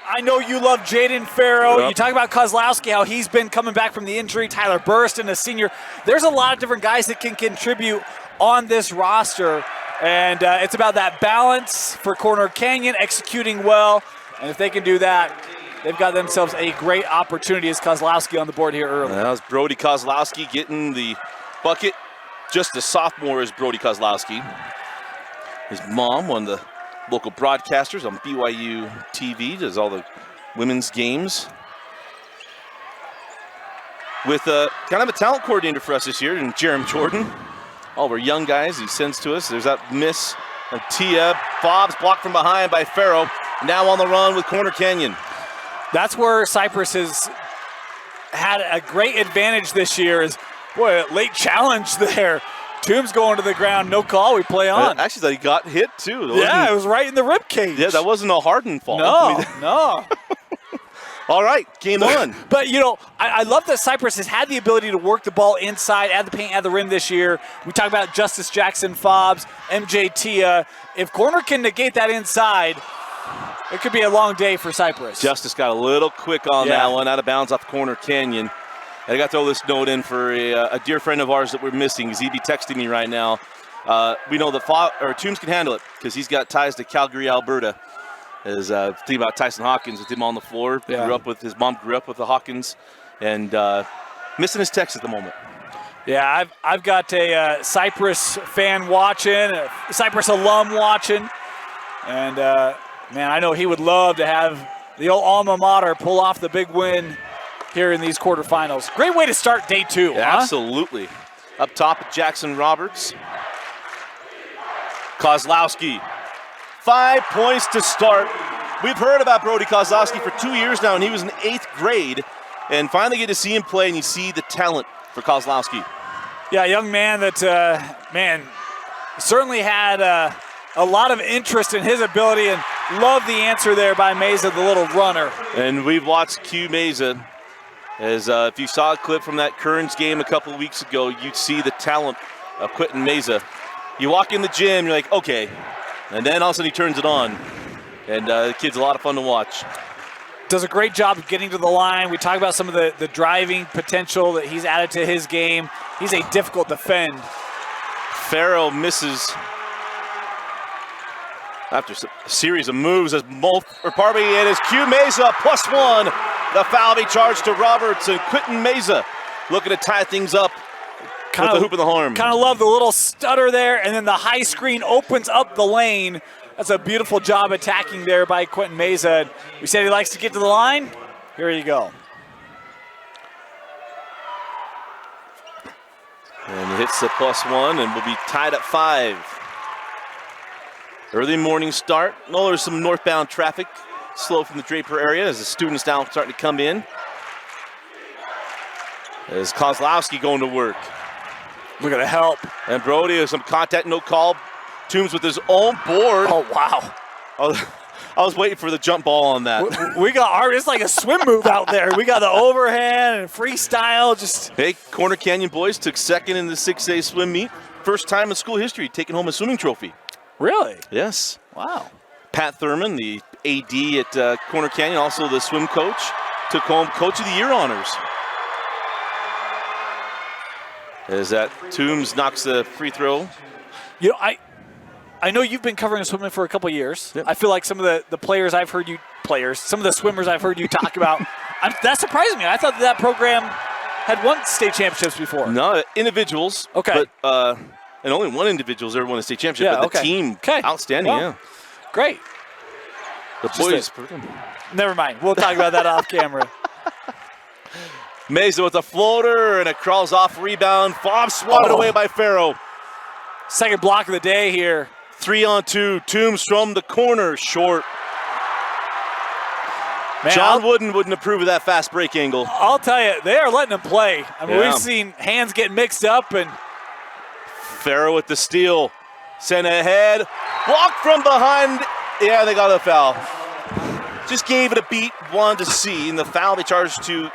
I know you love Jaden Farrow. Yep. You talk about Kozlowski, how he's been coming back from the injury. Tyler Burston, a senior. There's a lot of different guys that can contribute on this roster. And it's about that balance for Corner Canyon, executing well. And if they can do that, they've got themselves a great opportunity as Kozlowski on the board here early. That was Brody Kozlowski getting the bucket. Just a sophomore is Brody Kozlowski. His mom, one of the local broadcasters on BYU TV, does all the women's games. With kind of a talent coordinator for us this year, and Jeremy Jordan. All of our young guys he sends to us. There's that miss of Tia. Bob's blocked from behind by Farrow. Now on the run with Corner Canyon. That's where Cyprus has had a great advantage this year. Is boy, a late challenge there. Toombs going to the ground, no call, we play on. I actually thought he got hit too. Yeah, it was right in the rib cage. Yeah, that wasn't a Harden fall. No. All right, game on. But, you know, I love that Cyprus has had the ability to work the ball inside, add the paint, add the rim this year. We talk about Justice Jaxon, Fobbs, MJ Tia. If Corner can negate that inside, it could be a long day for Cyprus. Justice got a little quick on that one, out of bounds off Corner Canyon. And I got to throw this note in for a dear friend of ours that we're missing, because he'd be texting me right now. We know that Toombs can handle it because he's got ties to Calgary, Alberta. As think about Tyson Hawkins with him on the floor. Grew up with his mom. Grew up with the Hawkins, and missing his text at the moment. Yeah, I've got a Cyprus fan watching, a Cyprus alum watching, and man, I know he would love to have the old alma mater pull off the big win here in these quarterfinals. Great way to start day two. Yeah, huh? Absolutely. Up top, Jaxon Roberts. Kozlowski. 5 points to start. We've heard about Brody Kozlowski for 2 years now, and he was in 8th grade. And finally get to see him play, and you see the talent for Kozlowski. Yeah, a young man that, certainly had a lot of interest in his ability, and love the answer there by Meza, the little runner. And we've watched Q Meza. As if you saw a clip from that Kearns game a couple of weeks ago, you'd see the talent of Quentin Meza. You walk in the gym, you're like, okay. And then all of a sudden he turns it on. And the kid's a lot of fun to watch. Does a great job of getting to the line. We talk about some of the driving potential that he's added to his game. He's a difficult defend. Farrow misses after a series of moves as it is Q Meza +1. The foul be charged to Roberts, and Quentin Meza looking to tie things up with the hoop and the horn. Kind of love the little stutter there, and then the high screen opens up the lane. That's a beautiful job attacking there by Quentin Meza. We said he likes to get to the line. Here you go. And he hits the +1 and will be tied at 5. Early morning start. No, there's some northbound traffic. Slow from the Draper area as the students now starting to come in. As Kozlowski going to work. Look at the help. And Brody has some contact, no call. Toombs with his own board. Oh, wow. I was waiting for the jump ball on that. We got it's like a swim move out there. We got the overhand and freestyle. Hey, Corner Canyon boys took second in the 6A swim meet. First time in school history taking home a swimming trophy. Really? Yes. Wow. Pat Thurman, the AD at Corner Canyon, also the swim coach, took home Coach of the Year honors. As that Toombs knocks the free throw. You know, I know you've been covering swimming for a couple years. Yep. I feel like some of the some of the swimmers I've heard you talk about, that surprised me. I thought that program had won state championships before. No, individuals. Okay. But, and only one individual's ever won a state championship, but the team, outstanding, well, Great. The boys. Never mind. We'll talk about that off camera. Meza with a floater, and it crawls off rebound. Fobbs swatted away by Farrow. Second block of the day here. 3-on-2. Toombs from the corner, short. Man, John Wooden wouldn't approve of that fast break angle. I'll tell you, they are letting him play. I mean, we've seen hands get mixed up, and Farrow with the steal. Sent ahead. Blocked from behind. Yeah, they got a foul. Just gave it a beat, wanted to see, and the foul they charged to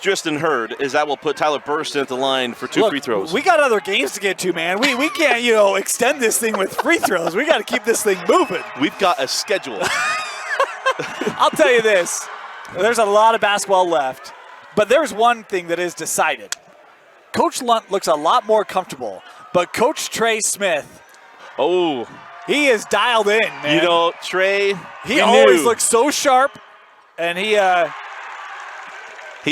Tristan heard is that will put Tyler Burston at the line for 2 free throws. We got other games to get to, man. We can't, extend this thing with free throws. We got to keep this thing moving. We've got a schedule. I'll tell you this. There's a lot of basketball left, but there's one thing that is decided. Coach Lunt looks a lot more comfortable, but Coach Trey Smith, he is dialed in, man. Trey, he always looks so sharp, and he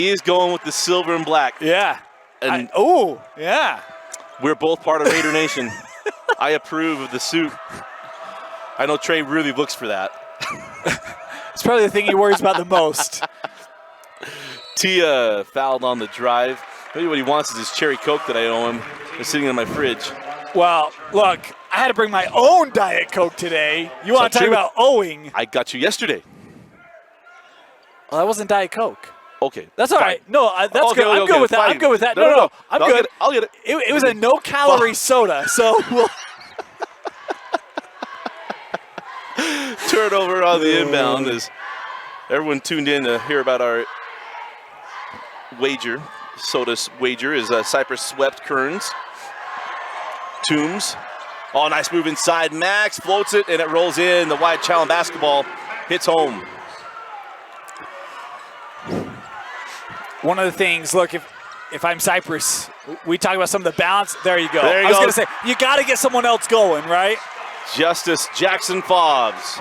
is going with the silver and black. Yeah. And yeah. We're both part of Raider Nation. I approve of the suit. I know Trey really looks for that. It's probably the thing he worries about the most. Tia fouled on the drive. Maybe what he wants is his cherry Coke that I owe him. It's sitting in my fridge. Well, look, I had to bring my own Diet Coke today. You want to talk about owing? I got you yesterday. Well, that wasn't Diet Coke. Okay. That's all right. No, that's okay, good. I'm good with that. I'm good with that. No. I'm good. I'll get it. It was a no-calorie soda, so we'll turnover on the inbound as everyone tuned in to hear about our wager. Soda's wager is Cyprus swept Kearns. Toombs. Oh, nice move inside. Max floats it, and it rolls in. The wide challenge basketball hits home. One of the things, look, if I'm Cyprus, we talk about some of the balance. There you go. I was going to say, you got to get someone else going, right? Justice Jaxon Fobbs.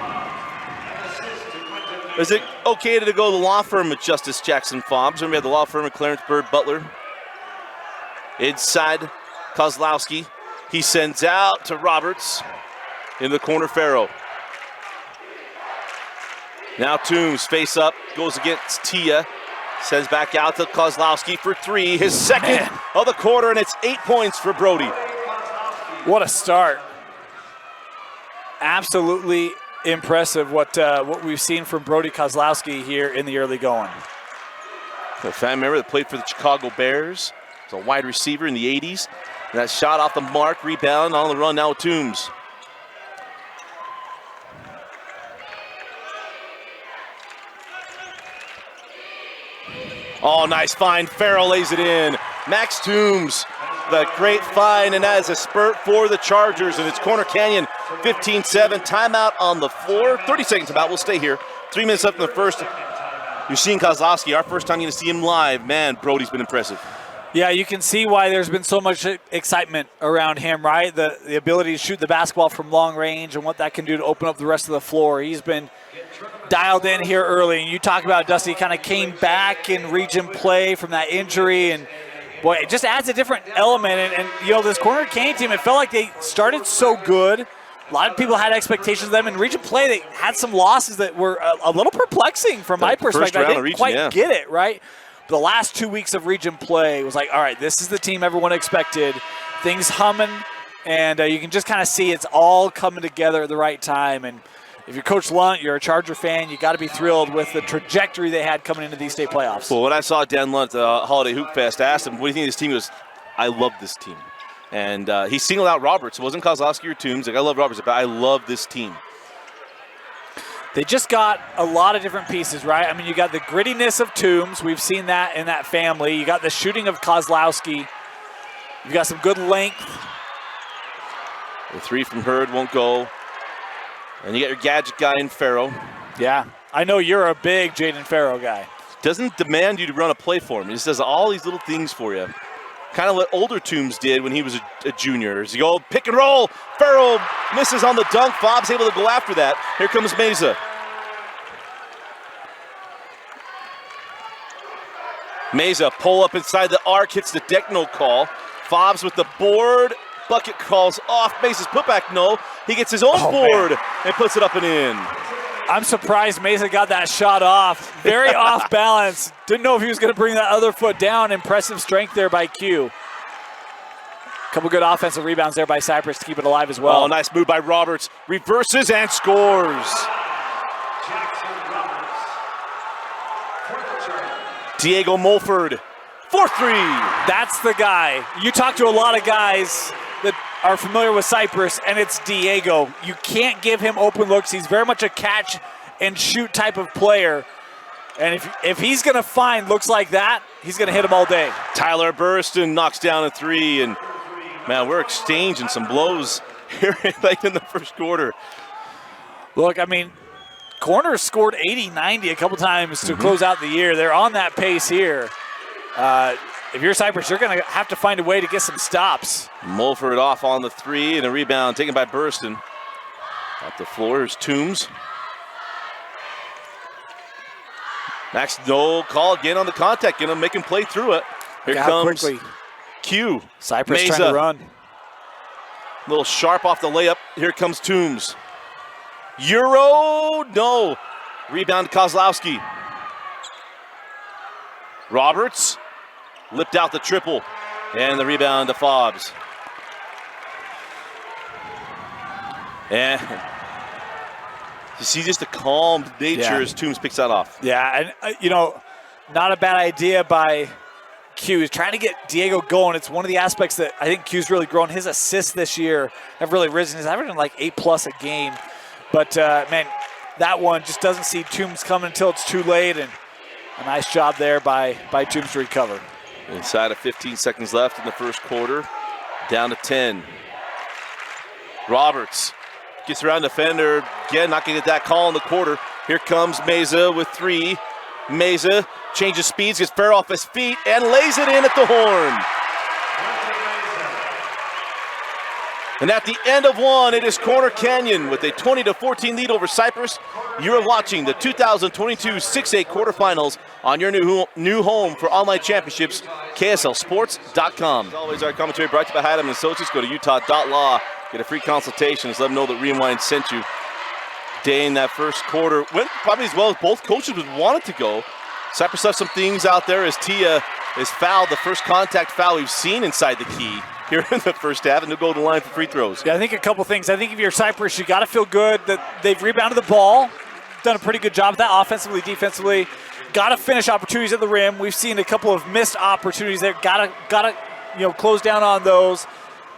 Is it okay to go to the law firm with Justice Jaxon Fobbs? Remember, we have the law firm of Clarence Bird Butler. Inside, Kozlowski. He sends out to Roberts in the corner. Farrow. Now Toombs face up, goes against Tia. Sends back out to Kozlowski for 3. His second of the quarter, and it's 8 points for Brody. What a start. Absolutely impressive what we've seen from Brody Kozlowski here in the early going. A fan member that played for the Chicago Bears. He's a wide receiver in the 80s. And that shot off the mark, rebound on the run now with Toombs. Oh, nice find. Farrell lays it in. Max Toombs, the great find, and that is a spurt for the Chargers, and it's Corner Canyon 15-7. Timeout on the floor. 30 seconds about. We'll stay here. 3 minutes left in the first. You're seeing Kozlowski. Our first time you're going to see him live. Man, Brody's been impressive. Yeah, you can see why there's been so much excitement around him, right? The ability to shoot the basketball from long range and what that can do to open up the rest of the floor. He's been dialed in here early. And you talk about Dusty kind of came back in region play from that injury, and boy, it just adds a different element. And this Corner Canyon team, it felt like they started so good. A lot of people had expectations of them in region play. They had some losses that were a little perplexing from my perspective. I didn't quite get it, right? The last 2 weeks of region play was like, all right, this is the team everyone expected. Things humming, and you can just kind of see it's all coming together at the right time. And if you're Coach Lunt, you're a Charger fan, you got to be thrilled with the trajectory they had coming into these state playoffs. Well, when I saw Dan Lunt at the Holiday Hoop Fest, I asked him, what do you think of this team? He goes, I love this team. And he singled out Roberts. It wasn't Kozlowski or Toombs. Like, I love Roberts, but I love this team. They just got a lot of different pieces, right? I mean, you got the grittiness of Toombs. We've seen that in that family. You got the shooting of Kozlowski. You've got some good length. The 3 from Hurd won't go. And you got your gadget guy in Farrow. Yeah, I know you're a big Jaden Farrow guy. Doesn't demand you to run a play for him. He just does all these little things for you. Kind of what older Toombs did when he was a junior. As you go pick and roll, Farrell misses on the dunk. Fobbs able to go after that. Here comes Meza. Meza pull up inside the arc, hits the deck, no call. Fobbs with the board. Bucket calls off. Meza's putback, no. He gets his own board and puts it up and in. I'm surprised Meza got that shot off. Very off balance. Didn't know if he was going to bring that other foot down. Impressive strength there by Q. Couple good offensive rebounds there by Cyprus to keep it alive as well. Oh, nice move by Roberts. Reverses and scores. Diego Mulford, 4-3. That's the guy. You talk to a lot of guys that are familiar with Cyprus, and it's Diego. You can't give him open looks. He's very much a catch and shoot type of player. And if he's going to find looks like that, he's going to hit them all day. Tyler Burston knocks down a 3, and man, we're exchanging some blows here like in the first quarter. Look, I mean, Corners scored 80, 90 a couple times to close out the year. They're on that pace here. If you're Cyprus, you're going to have to find a way to get some stops. Mulford off on the 3, and a rebound taken by Burston. Off the floor is Toombs. Max, no call again on the contact. Gonna make him play through it. Here comes Q. Cyprus Meza. trying to run. A little sharp off the layup. Here comes Toombs. Euro, no. Rebound to Kozlowski. Roberts lipped out the triple. And the rebound to Fobbs. And you see just the calm nature as Toombs picks that off. Yeah, and not a bad idea by Q. He's trying to get Diego going. It's one of the aspects that I think Q's really grown. His assists this year have really risen. He's averaging like 8+ a game. But, man, that one just doesn't see Toombs coming until it's too late. And a nice job there by Toombs to recover. Inside of 15 seconds left in the first quarter. Down to 10. Roberts gets around defender. Again, not going to get that call in the quarter. Here comes Meza with 3. Meza changes speeds, gets fair off his feet, and lays it in at the horn. And at the end of one, it is Corner Canyon with a 20-14 lead over Cyprus. You're watching the 2022 6A quarterfinals on your new home for online championships, KSLSports.com. As always, our commentary brought to you by Haddam & Associates. Go to utah.law, get a free consultation. Just let them know that Rewind sent you. Day in that first quarter went probably as well as both coaches would want it to go. Cyprus left some things out there as Tia is fouled, the first contact foul we've seen inside the key here in the first half, and they'll go to the line for free throws. Yeah, I think a couple things. I think if you're Cyprus, you got to feel good that they've rebounded the ball, done a pretty good job of that offensively, defensively. Got to finish opportunities at the rim. We've seen a couple of missed opportunities there. Got to close down on those.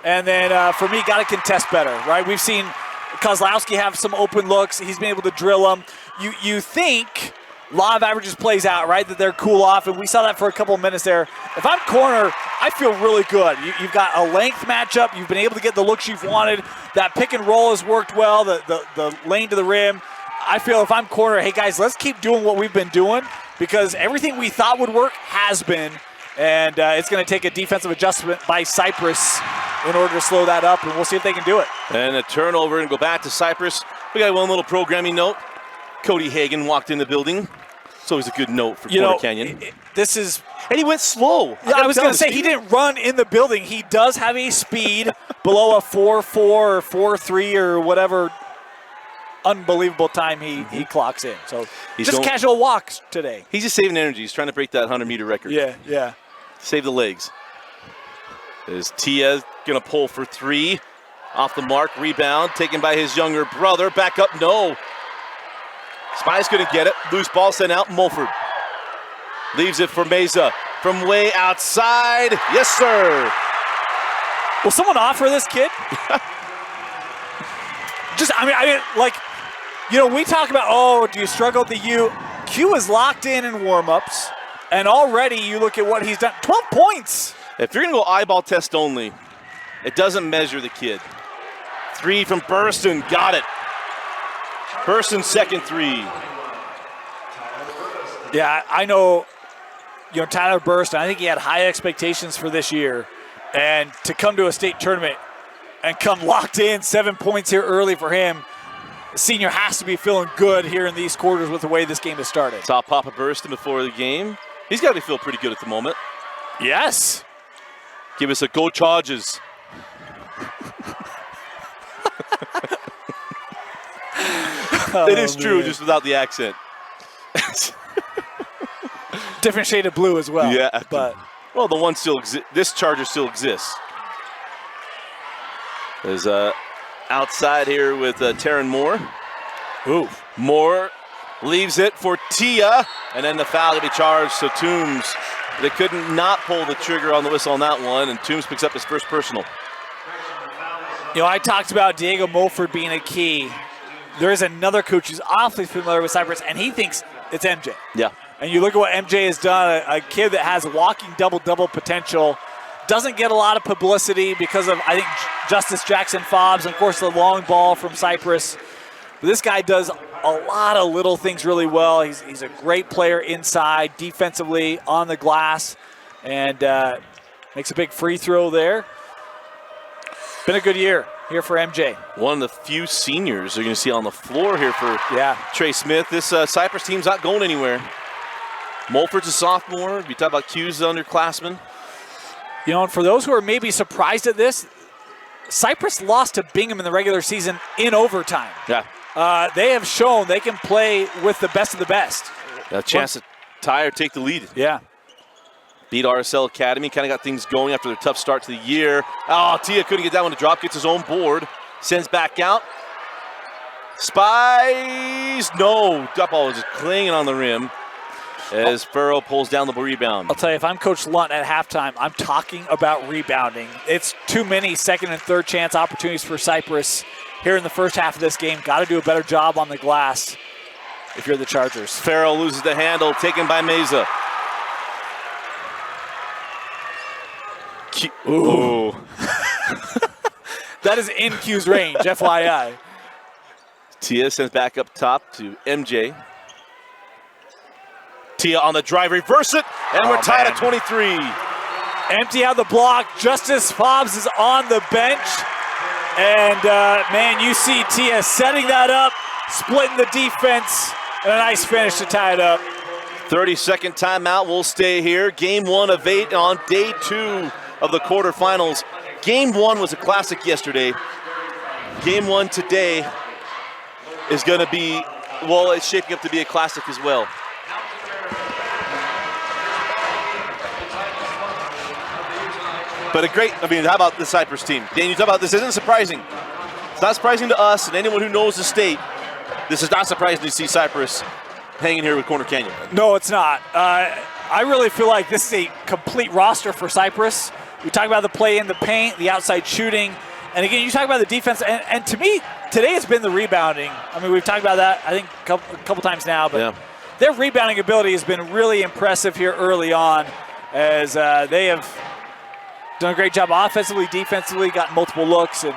And then for me, got to contest better, right? We've seen Kozlowski have some open looks. He's been able to drill them. You think law of averages plays out, right? That they're cool off, and we saw that for a couple of minutes there. If I'm Corner, I feel really good. You've got a length matchup. You've been able to get the looks you've wanted. That pick and roll has worked well, the lane to the rim. I feel if I'm Corner, hey, guys, let's keep doing what we've been doing because everything we thought would work has been, and it's going to take a defensive adjustment by Cyprus in order to slow that up, and we'll see if they can do it. And a turnover, and go back to Cyprus. We got one little programming note. Cody Hagan walked in the building. It's always a good note for Corner Canyon. This is... And he went slow. Yeah, I was going to say, he didn't run in the building. He does have a speed below a 4.4 or 4.3 or whatever unbelievable time he clocks in. So just casual walks today. He's just saving energy. He's trying to break that 100-meter record. Yeah. Save the legs. Is Tia going to pull for 3. Off the mark, rebound, taken by his younger brother. Back up, no. Spy's going to get it. Loose ball sent out, Mulford. Leaves it for Meza from way outside. Yes, sir. Will someone offer this kid? We talk about, do you struggle with the U? Q is locked in warm-ups, and already you look at what he's done. 12 points. If you're going to go eyeball test only, it doesn't measure the kid. 3 from Burston, got it. Burston's second 3. Yeah, I know, Tyler Burston, I think he had high expectations for this year. And to come to a state tournament and come locked in, 7 points here early for him, the senior has to be feeling good here in these quarters with the way this game has started. Saw Papa Burston before the game. He's got to feel pretty good at the moment. Yes. Give us a go Charges. It is true, just without the accent. Different shade of blue as well. Yeah. But well, the one still exists. This Charger still exists. There's outside here with Taryn Moore. Ooh. Moore leaves it for Tia, and then the foul to be charged. So Toombs, they couldn't not pull the trigger on the whistle on that one, and Toombs picks up his first personal. I talked about Diego Mulford being a key. There is another coach who's awfully familiar with Cyprus, and he thinks it's MJ. Yeah. And you look at what MJ has done, a kid that has walking double-double potential, doesn't get a lot of publicity because of, I think, Justice Jackson Fobbs, and of course the long ball from Cyprus. But this guy does a lot of little things really well. He's a great player inside, defensively, on the glass, and makes a big free throw there. Been a good year here for MJ. One of the few seniors you're going to see on the floor here for Trey Smith. This Cyprus team's not going anywhere. Mulford's a sophomore. We talk about Q's underclassmen. You know, and for those who are maybe surprised at this, Cyprus lost to Bingham in the regular season in overtime. Yeah. They have shown they can play with the best of the best. A chance to tie or take the lead. Yeah. Beat RSL Academy, kind of got things going after their tough start to the year. Oh, Tia couldn't get that one to drop, gets his own board, sends back out. Spies, no, that ball was just clinging on the rim as Farrell pulls down the rebound. I'll tell you, if I'm Coach Lunt at halftime, I'm talking about rebounding. It's too many second and third chance opportunities for Cyprus here in the first half of this game. Got to do a better job on the glass if you're the Chargers. Farrell loses the handle, taken by Meza. Ooh. That is in Q's range, FYI. Tia sends back up top to MJ. Tia on the drive, reverse it, and we're tied at 23. Empty out the block. Justice Fobbs is on the bench. And, man, you see Tia setting that up, splitting the defense, and a nice finish to tie it up. 30-second timeout will stay here. Game 1 of 8 on day 2 of the quarterfinals. Game 1 was a classic yesterday. Game 1 today is going to be, well, it's shaping up to be a classic as well. But how about the Cyprus team? Dan, you talk about this isn't surprising. It's not surprising to us and anyone who knows the state. This is not surprising to see Cyprus hanging here with Corner Canyon. No, it's not. I really feel like this is a complete roster for Cyprus. We talk about the play in the paint, the outside shooting, and again, you talk about the defense, and to me, today has been the rebounding. I mean, we've talked about that, I think, a couple times now, but their rebounding ability has been really impressive here early on as they have done a great job offensively, defensively, got multiple looks, and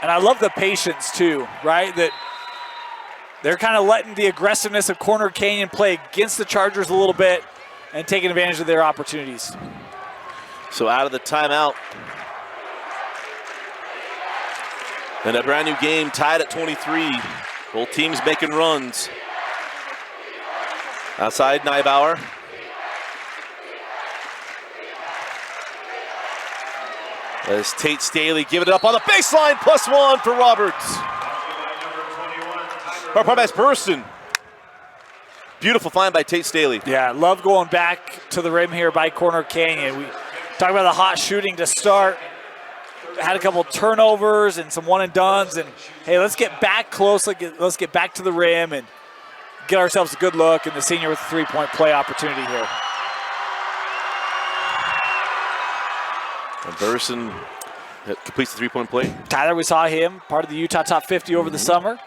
I love the patience too, right? That they're kind of letting the aggressiveness of Corner Canyon play against the Chargers a little bit and taking advantage of their opportunities. So out of the timeout. And a brand new game tied at 23. Both teams making runs. Outside, Neibauer. As Tate Staley giving it up on the baseline, +1 for Roberts. That's Burston. Beautiful find by Tate Staley. Yeah, love going back to the rim here by Corner Canyon. We talk about the hot shooting to start. Had a couple turnovers and some one-and-dones, and hey, let's get back close. Let's get back to the rim and get ourselves a good look, and the senior with a three-point play opportunity here. And Burson completes the three-point play. Tyler, we saw him, part of the Utah Top 50 over the summer.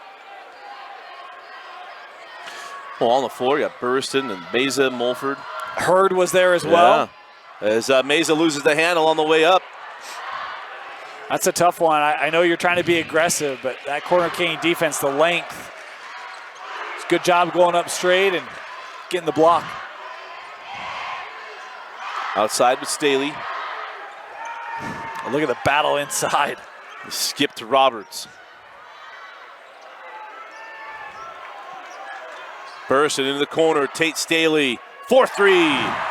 Well, on the floor, you got Burston and Meza, Mulford. Hurd was there as well. As Meza loses the handle on the way up. That's a tough one. I know you're trying to be aggressive, but that Corner Canyon defense, the length. It's a good job going up straight and getting the block. Outside with Staley. Look at the battle inside. Skip to Roberts. Burston into the corner, Tate Staley, 4-3.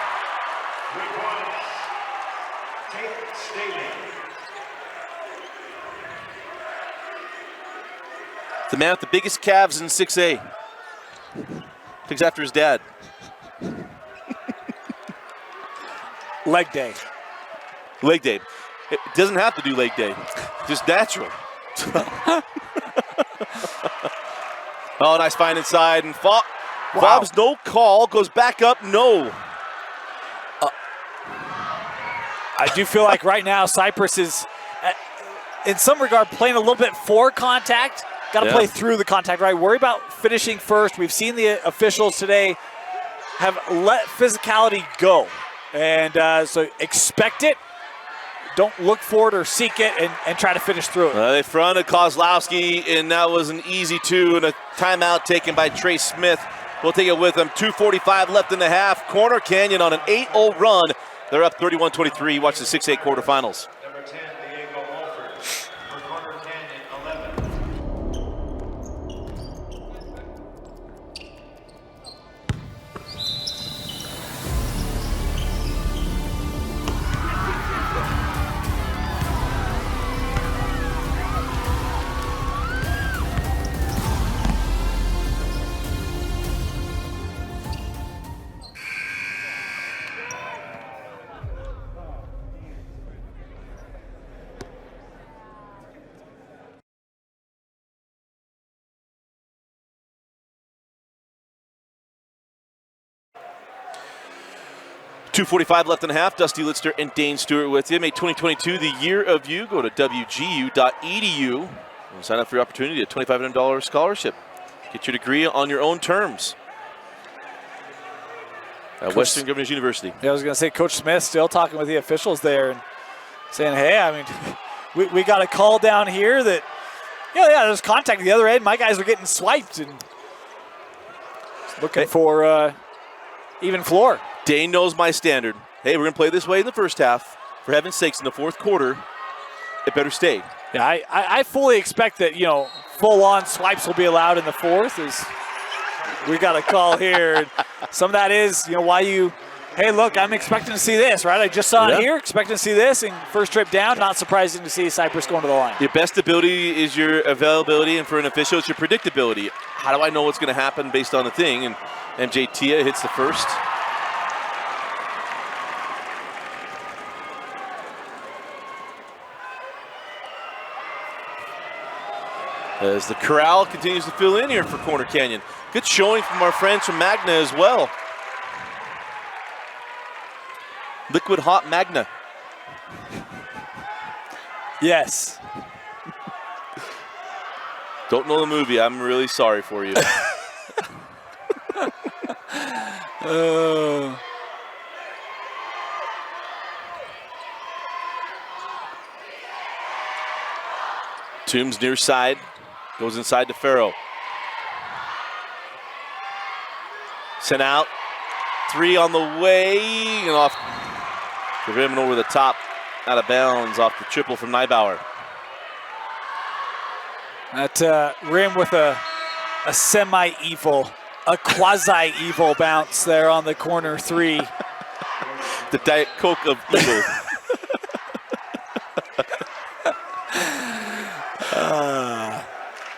The man with the biggest calves in 6A. Takes after his dad. Leg day. Leg day. It doesn't have to do leg day. Just natural. Oh, nice find inside. And Fobbs, no call. Goes back up, no. I do feel like right now Cyprus is, in some regard, playing a little bit for contact. Got to play through the contact, right? Worry about finishing first. We've seen the officials today have let physicality go. And so expect it. Don't look for it or seek it, and try to finish through it. They fronted Kozlowski, and that was an easy 2, and a timeout taken by Trey Smith. We'll take it with him. 2:45 left in the half. Corner Canyon on an 8-0 run. They're up 31-23. Watch the 6-8 quarterfinals. 2:45 left in the half. Dusty Litster and Dane Stewart with you. Make 2022 the year of you. Go to wgu.edu and sign up for your opportunity, a $2,500 scholarship. Get your degree on your own terms at Western Governors University. Yeah, I was going to say, Coach Smith still talking with the officials there and saying, hey, I mean, we got a call down here that, yeah, there's contact at the other end. My guys are getting swiped and looking for even floor. Dane knows my standard. Hey, we're going to play this way in the first half. For heaven's sakes, in the fourth quarter, it better stay. Yeah, I fully expect that, full-on swipes will be allowed in the fourth. We got a call here. And some of that is, why you, hey, look, I'm expecting to see this, right? I just saw it here, expecting to see this. And first trip down, not surprising to see Cyprus going to the line. Your best ability is your availability, and for an official, it's your predictability. How do I know what's going to happen based on the thing? And MJ Tia hits the first. As the corral continues to fill in here for Corner Canyon. Good showing from our friends from Magna as well. Liquid Hot Magna. Yes. Don't know the movie. I'm really sorry for you. Toombs near side. Goes inside to Farrow. Sent out. 3 on the way. And off. Driven over the top. Out of bounds off the triple from Neibauer. That rim with a semi-evil, a quasi-evil bounce there on the corner 3. The Diet Coke of evil.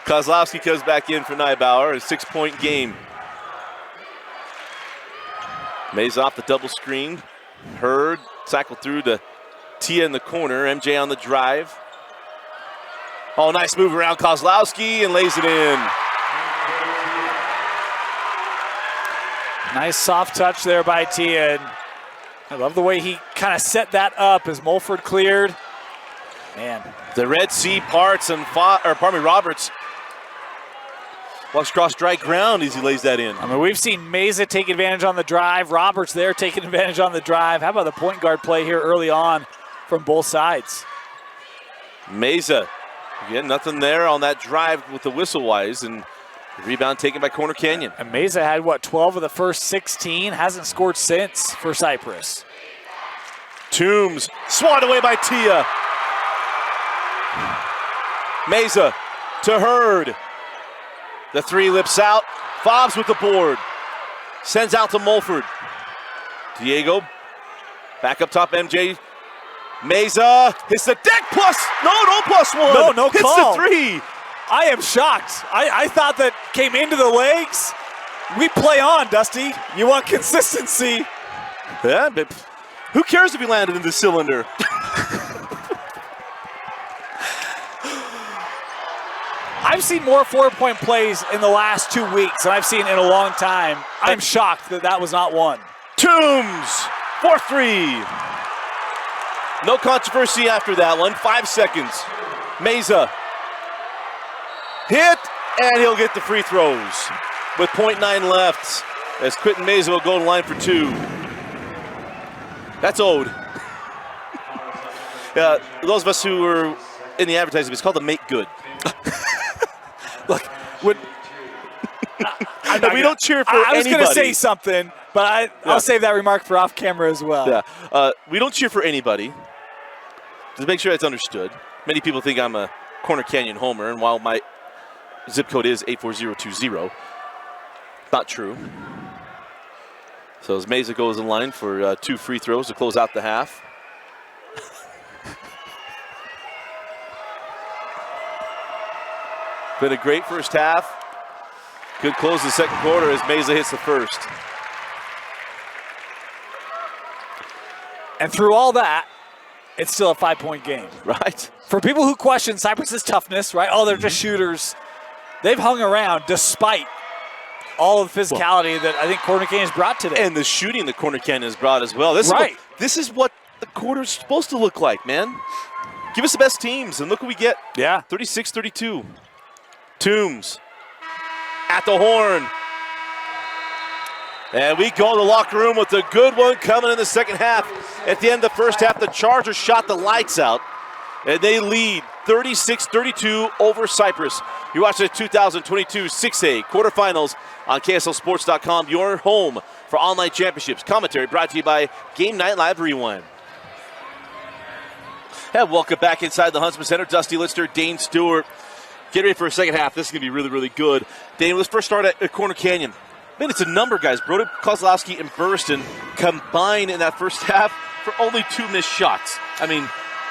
Kozlowski comes back in for Neibauer, a 6-point game. Meza off the double screen. Hurd tackled through to Tia in the corner. MJ on the drive. Oh, nice move around Kozlowski and lays it in. Nice soft touch there by Tia. And I love the way he kind of set that up as Mulford cleared. Man. The Red Sea parts and Roberts walks across dry ground as he lays that in. I mean, we've seen Meza take advantage on the drive. Roberts there taking advantage on the drive. How about the point guard play here early on from both sides? Meza, again, nothing there on that drive with the whistle-wise, and the rebound taken by Corner Canyon. And Meza had, 12 of the first 16. Hasn't scored since for Cyprus. Toombs, swatted away by Tia. Meza to Hurd. The 3 lips out. Fobbs with the board. Sends out to Mulford. Diego. Back up top, MJ. Meza hits the deck plus. No plus one. No hits call. The 3. I am shocked. I thought that came into the legs. We play on, Dusty. You want consistency. Yeah, but who cares if he landed in the cylinder? I've seen more 4-point plays in the last 2 weeks than I've seen in a long time. I'm shocked that was not one. Toombs, 4-3. No controversy after that one. 5 seconds. Meza. Hit, and he'll get the free throws with .9 left. as Quentin Meza will go to line for 2. That's owed. Those of us who were in the advertising, it's called the make good. Look, we don't cheer for anybody. I was going to say something, but I'll save that remark for off camera as well. Yeah, we don't cheer for anybody. To make sure that's understood. Many people think I'm a Corner Canyon homer, and while my zip code is 84020, not true. So as Meza goes in line for 2 free throws to close out the half. Been a great first half. Good close the second quarter as Meza hits the first. And through all that, it's still a 5-point game. Right. For people who question Cyprus's toughness, right? Oh, they're just shooters. They've hung around despite all of the physicality that I think Corner Canyon has brought today. And the shooting that Corner Canyon has brought as well. This is what the quarter's supposed to look like, man. Give us the best teams, and look what we get. Yeah. 36-32. Toombs at the horn. And we go to the locker room with a good one coming in the second half. At the end of the first half, the Chargers shot the lights out, and they lead 36-32 over Cyprus. You're watching the 2022 6A quarterfinals on KSLSports.com, your home for online championships. Commentary brought to you by Game Night Live Rewind. And welcome back inside the Huntsman Center. Dusty Lister, Dane Stewart. Get ready for a second half. This is going to be really, really good. Dane, let's first start at Corner Canyon. Man, it's a number, guys. Brody, Kozlowski, and Burston combined in that first half for only 2 missed shots. I mean,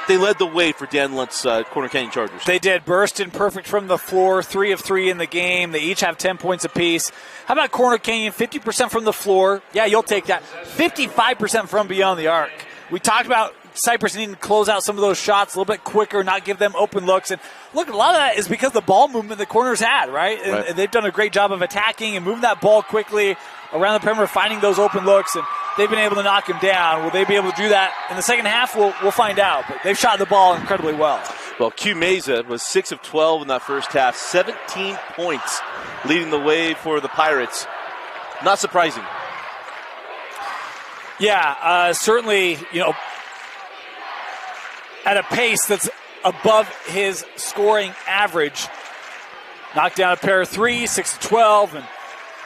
they led the way for Dan Lunt's Corner Canyon Chargers. They did. Burston perfect from the floor, 3 of 3 in the game. They each have 10 points apiece. How about Corner Canyon? 50% from the floor. Yeah, you'll take that. 55% from beyond the arc. We talked about Cyprus needing to close out some of those shots a little bit quicker, not give them open looks. And look, a lot of that is because of the ball movement the corners had, right? And they've done a great job of attacking and moving that ball quickly around the perimeter, finding those open looks, and they've been able to knock him down. Will they be able to do that in the second half? We'll find out. But they've shot the ball incredibly well. Well, Q Meza was 6 of 12 in that first half, 17 points, leading the way for the Pirates. Not surprising. Yeah, certainly, at a pace that's above his scoring average. Knocked down a pair of 3, 6 of 12, and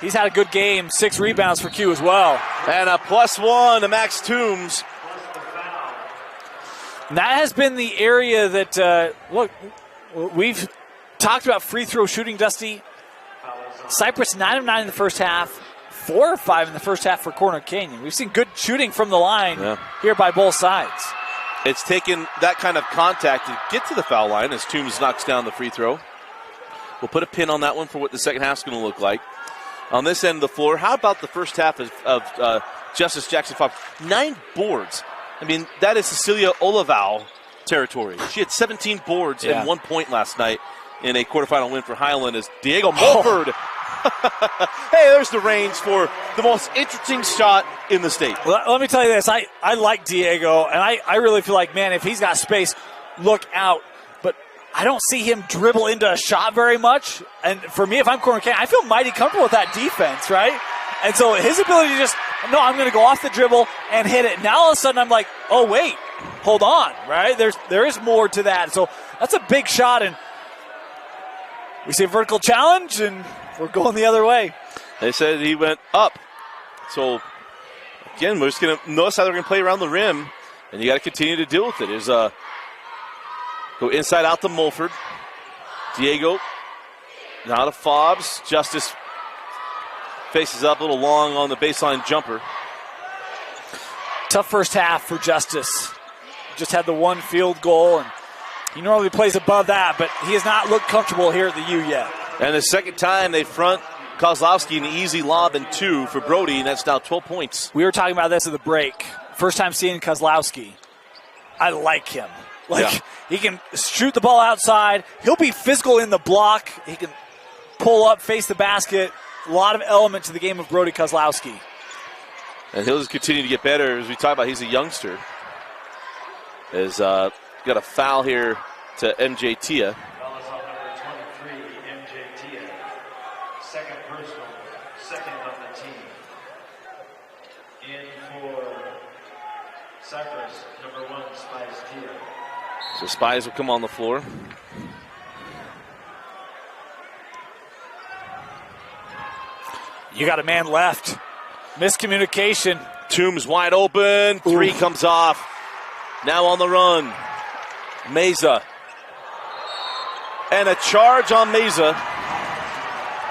he's had a good game. 6 rebounds for Q as well. And a +1 to Max Toombs. And that has been the area that, look, we've talked about free throw shooting, Dusty. Cyprus 9 of 9 in the first half, 4 of 5 in the first half for Corner Canyon. We've seen good shooting from the line here by both sides. It's taken that kind of contact to get to the foul line as Toombs knocks down the free throw. We'll put a pin on that one for what the second half is going to look like. On this end of the floor, how about the first half of Justice Jaxon Fox? 9 boards. I mean, that is Cecilia Olivao territory. She had 17 boards and 1 point last night in a quarterfinal win for Highland as Diego Mulford. Hey, there's the range for the most interesting shot in the state. Let me tell you this. I like Diego, and I really feel like, man, if he's got space, look out. But I don't see him dribble into a shot very much. And for me, if I'm Corner Canyon, I feel mighty comfortable with that defense, right? And so his ability to just, no, I'm going to go off the dribble and hit it. Now all of a sudden I'm like, oh, wait, hold on, right? There is more to that. So that's a big shot, and we see a vertical challenge, and we're going the other way. They said he went up. So, again, we're just going to notice how they're going to play around the rim, and you got to continue to deal with it. There's go inside out to Mulford. Diego, now to Fobbs. Justice faces up a little long on the baseline jumper. Tough first half for Justice. Just had the 1 field goal, and he normally plays above that, but he has not looked comfortable here at the U yet. And the second time they front Kozlowski an easy lob and 2 for Brody, and that's now 12 points. We were talking about this at the break. First time seeing Kozlowski. I like him. He can shoot the ball outside. He'll be physical in the block. He can pull up, face the basket. A lot of element to the game of Brody Kozlowski. And he'll just continue to get better. As we talk about, he's a youngster. Has got a foul here to MJ Tia. In for Cyprus, number 1, Spies Tia. So Spies will come on the floor. You got a man left. Miscommunication. Toombs wide open. Three comes off. Now on the run. Meza. And a charge on Meza.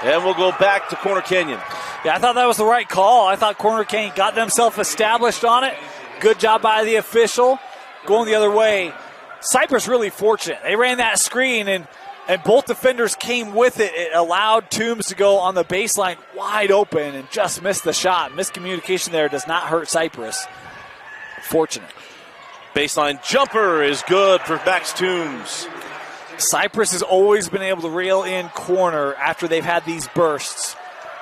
And we'll go back to Corner Canyon. Yeah, I thought that was the right call. I thought Corner Canyon got themselves established on it. Good job by the official. Going the other way. Cyprus really fortunate. They ran that screen, and both defenders came with it. It allowed Toombs to go on the baseline wide open and just missed the shot. Miscommunication there does not hurt Cyprus. Fortunate. Baseline jumper is good for Max Toombs. Cyprus has always been able to reel in corner after they've had these bursts.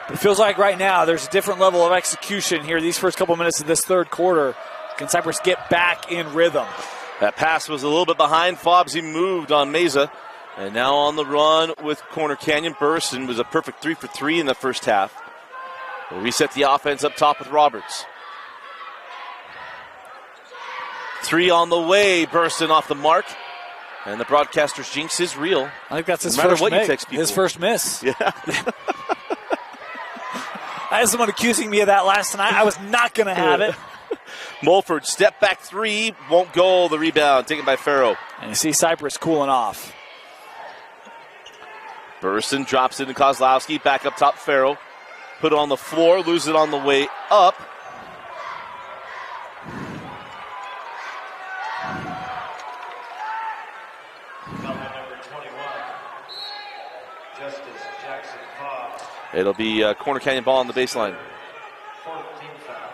But it feels like right now there's a different level of execution here these first couple minutes of this third quarter. Can Cyprus get back in rhythm? That pass was a little bit behind. Fobbsy moved on Meza. And now on the run with Corner Canyon. Burson was a perfect 3 for 3 in the first half. We'll reset the offense up top with Roberts. 3 on the way. Burson off the mark. And the broadcaster's jinx is real. I think that's his no matter first what make, you text people. his first miss. Yeah. I had someone accusing me of that last night. I was not going to have it. Mulford, step back 3, won't go. The rebound taken by Farrow. And you see Cyprus cooling off. Burson drops into Kozlowski, back up top, Farrow. Put it on the floor, lose it on the way up. Number 21, Justice Jaxon Fobbs. It'll be Corner Canyon ball on the baseline. 14 foul.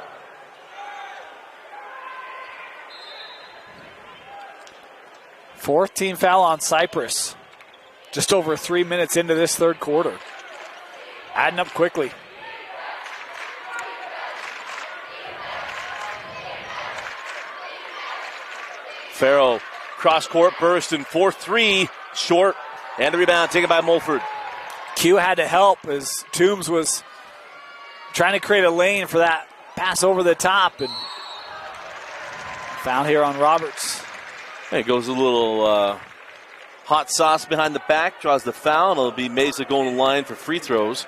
Fourth team foul on Cyprus. Just over 3 minutes into this third quarter. Adding up quickly. Farrow, cross court burst in 4-3, short, and the rebound taken by Mulford. Q had to help as Toombs was trying to create a lane for that pass over the top, and foul here on Roberts. It goes a little hot sauce behind the back, draws the foul, and it'll be Meza going to the line for free throws.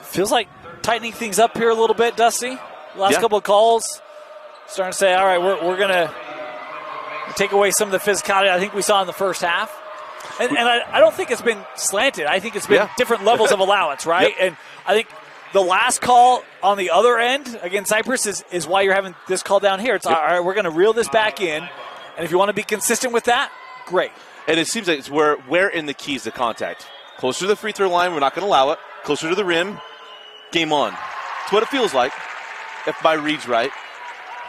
Feels like tightening things up here a little bit, Dusty. Last couple of calls, starting to say, all right, we're going to take away some of the physicality I think we saw in the first half. And I don't think it's been slanted. I think it's been different levels of allowance, right? And I think the last call on the other end against Cyprus is why you're having this call down here. It's all right, we're going to reel this back in. And if you want to be consistent with that, great. And it seems like it's where in the keys to contact. Closer to the free throw line, we're not going to allow it. Closer to the rim, game on. It's what it feels like, if my read's right.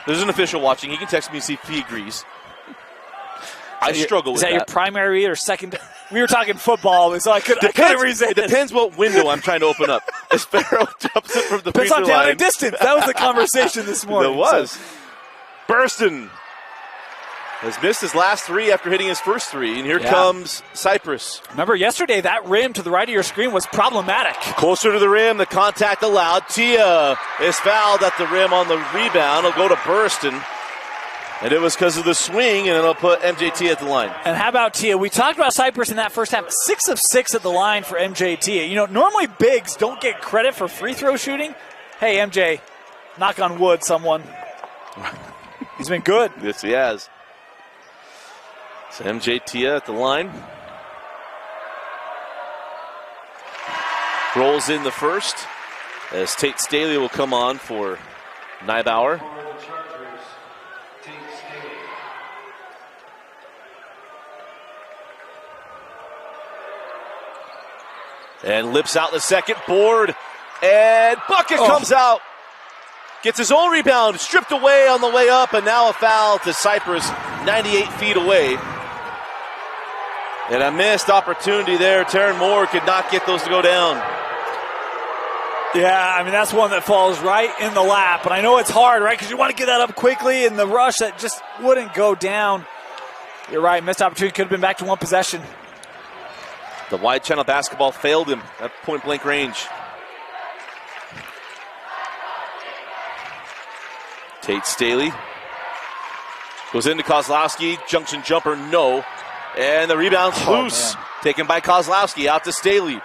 There's an official watching. He can text me and see if he agrees. I struggle with that. Is that your primary read or second? We were talking football, so I couldn't resist. It depends what window I'm trying to open up. As Farrow jumps it from the free depends throw on down line. and distance. That was the conversation this morning. It was. Burston has missed his last 3 after hitting his first 3, and here comes Cyprus. Remember, yesterday that rim to the right of your screen was problematic. Closer to the rim, the contact allowed. Tia is fouled at the rim on the rebound. It'll go to Burston. And it was because of the swing, and it'll put MJT at the line. And how about Tia? We talked about Cyprus in that first half. 6 of 6 at the line for MJ Tia. You know, normally bigs don't get credit for free throw shooting. Hey, MJ, knock on wood, someone. He's been good. Yes, he has. So MJ Tia at the line. Rolls in the first as Tate Staley will come on for Neibauer. And lips out the second board. And bucket comes out. Gets his own rebound, stripped away on the way up, and now a foul to Cyprus, 98 feet away. And a missed opportunity there. Taryn Moore could not get those to go down. Yeah, I mean, that's one that falls right in the lap. And I know it's hard, right, because you want to get that up quickly, and the rush that just wouldn't go down. You're right, missed opportunity, could have been back to one possession. The wide channel basketball failed him at point-blank range. Tate Staley goes into Kozlowski. Junction jumper, no. And the rebound's loose. Man. Taken by Kozlowski. Out to Staley.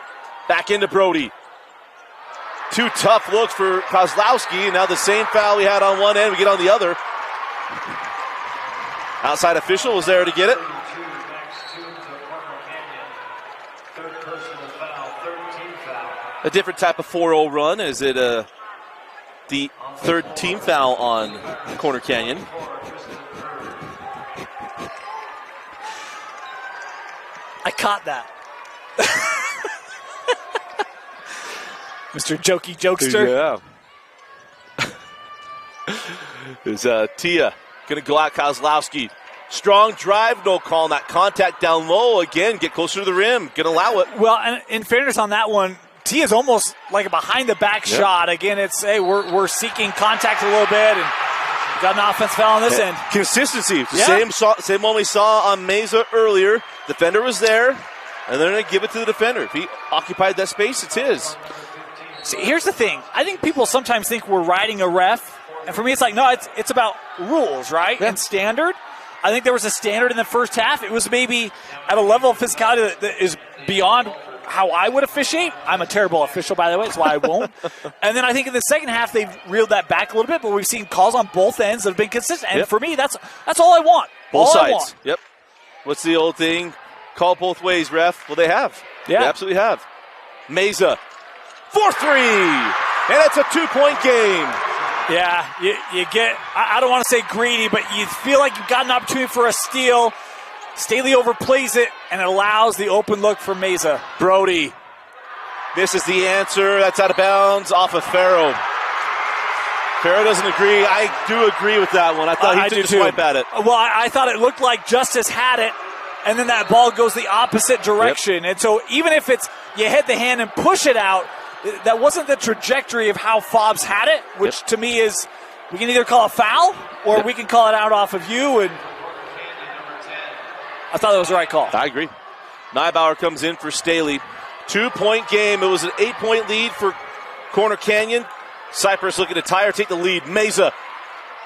Back into Brody. 2 tough looks for Kozlowski. Now the same foul we had on one end, we get on the other. Outside official was there to get it. A different type of 4-0 run. Is it the third team foul on Corner Canyon? I caught that. Mr. Jokey Jokester. Yeah. Is Tia going to go out Kozlowski. Strong drive, no call on that contact down low. Again, get closer to the rim. Going to allow it. Well, and in fairness on that one, Tia's almost like a behind-the-back shot. Again, it's, hey, we're seeking contact a little bit, and got an offense foul on this end. Consistency. The same one we saw on Meza earlier. Defender was there, and they're going to give it to the defender. If he occupied that space, it's his. See, here's the thing. I think people sometimes think we're riding a ref, and for me it's like, no, it's about rules, right? Yeah. And standard. I think there was a standard in the first half. It was maybe at a level of physicality that is beyond how I would officiate. I'm a terrible official, by the way. That's why I won't. And then I think in the second half they've reeled that back a little bit, but we've seen calls on both ends that have been consistent. And for me, that's all I want. Both all sides. I want. Yep. What's the old thing? Call both ways, ref. Well, they have. Yeah. They absolutely have. Meza. 4-3. And it's a 2-point game. Yeah, you get, I don't want to say greedy, but you feel like you've got an opportunity for a steal. Staley overplays it, and it allows the open look for Meza. Brody. This is the answer. That's out of bounds off of Farrow. Farrow doesn't agree. I do agree with that one. I thought he took a swipe at it. Well, I thought it looked like Justice had it, and then that ball goes the opposite direction. And so even if it's you hit the hand and push it out, that wasn't the trajectory of how Fobbs had it, which to me is, we can either call a foul or we can call it out off of you. And I thought that was the right call. I agree. Neibauer comes in for Staley. 2-point game. It was an 8-point lead for Corner Canyon. Cyprus looking to tie or take the lead. Meza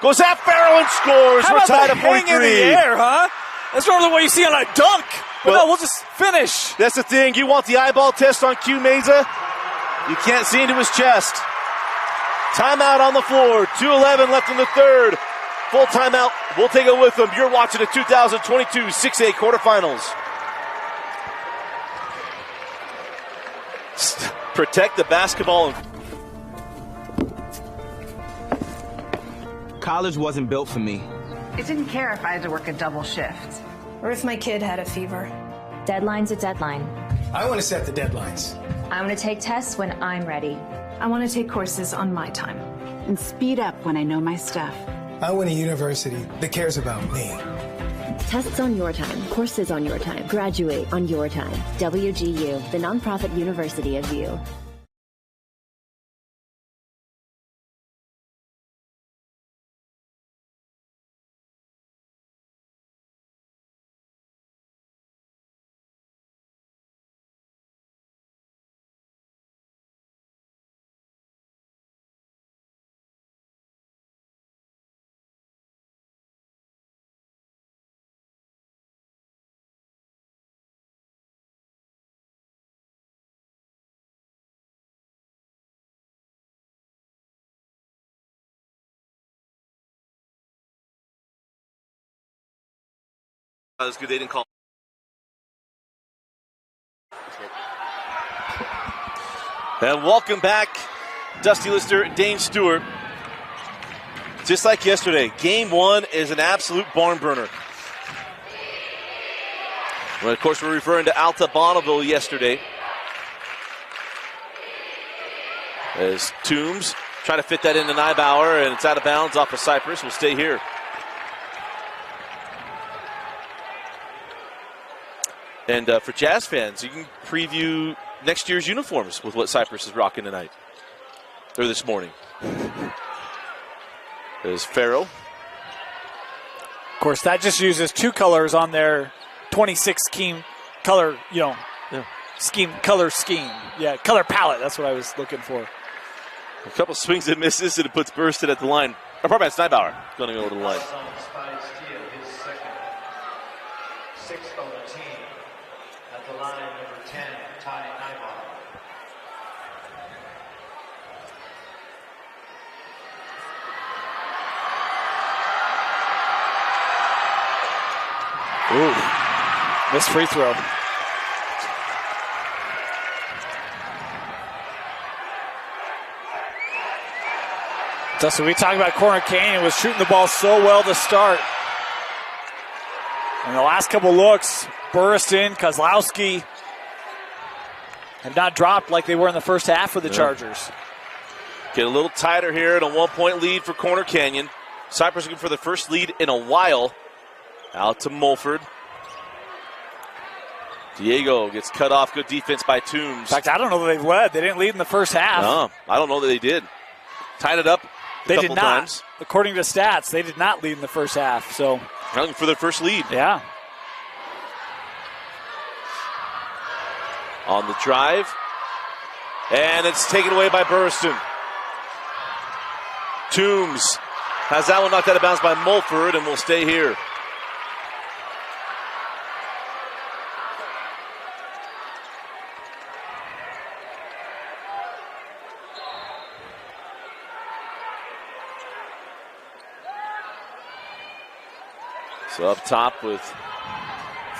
goes at Farrell and scores. How We're about tied the at 43. hang in the air, huh? That's normally what you see on a dunk. But no, we'll just finish. That's the thing. You want the eyeball test on Q Meza? You can't see into his chest. Timeout on the floor. 2:11 left in the third. Full timeout. We'll take it with them. You're watching the 2022 6A quarterfinals. Protect the basketball. College wasn't built for me. I didn't care if I had to work a double shift. Or if my kid had a fever. Deadline's a deadline. I want to set the deadlines. I want to take tests when I'm ready. I want to take courses on my time. And speed up when I know my stuff. I want a university that cares about me. Tests on your time, courses on your time, graduate on your time. WGU, the nonprofit university of you. That's good. They didn't call. And welcome back, Dusty Lister, Dane Stewart. Just like yesterday, game one is an absolute barn burner. Well, of course, we're referring to Alta Bonneville yesterday. As Toombs trying to fit that into Neibauer, and it's out of bounds off of Cyprus. We'll stay here. And for Jazz fans, you can preview next year's uniforms with what Cyprus is rocking tonight, or this morning. There's Farrell. Of course, that just uses two colors on their 26 scheme color, color scheme. Yeah, color palette. That's what I was looking for. A couple swings and misses, and it puts Burston at the line. Or pardon me, it's Neibauer. Going to go a little light. Spies Tia, his second. Sixth on the team. At the line, number 10, Ty Neibauer. Ooh, missed free throw. So we talked about Corner Canyon was shooting the ball so well to start. And the last couple looks, Burriston, Kozlowski have not dropped like they were in the first half for the Chargers. Get a little tighter here and a 1-point lead for Corner Canyon. Cyprus looking for the first lead in a while. Out to Mulford. Diego gets cut off. Good defense by Toombs. In fact, I don't know that they've led. They didn't lead in the first half. No, I don't know that they did. Tied it up They couple did not. Times. According to stats, they did not lead in the first half. So, Looking for their first lead. yeah. On the drive. And it's taken away by Burriston. Toombs has that one knocked out of bounds by Mulford and will stay here. So up top with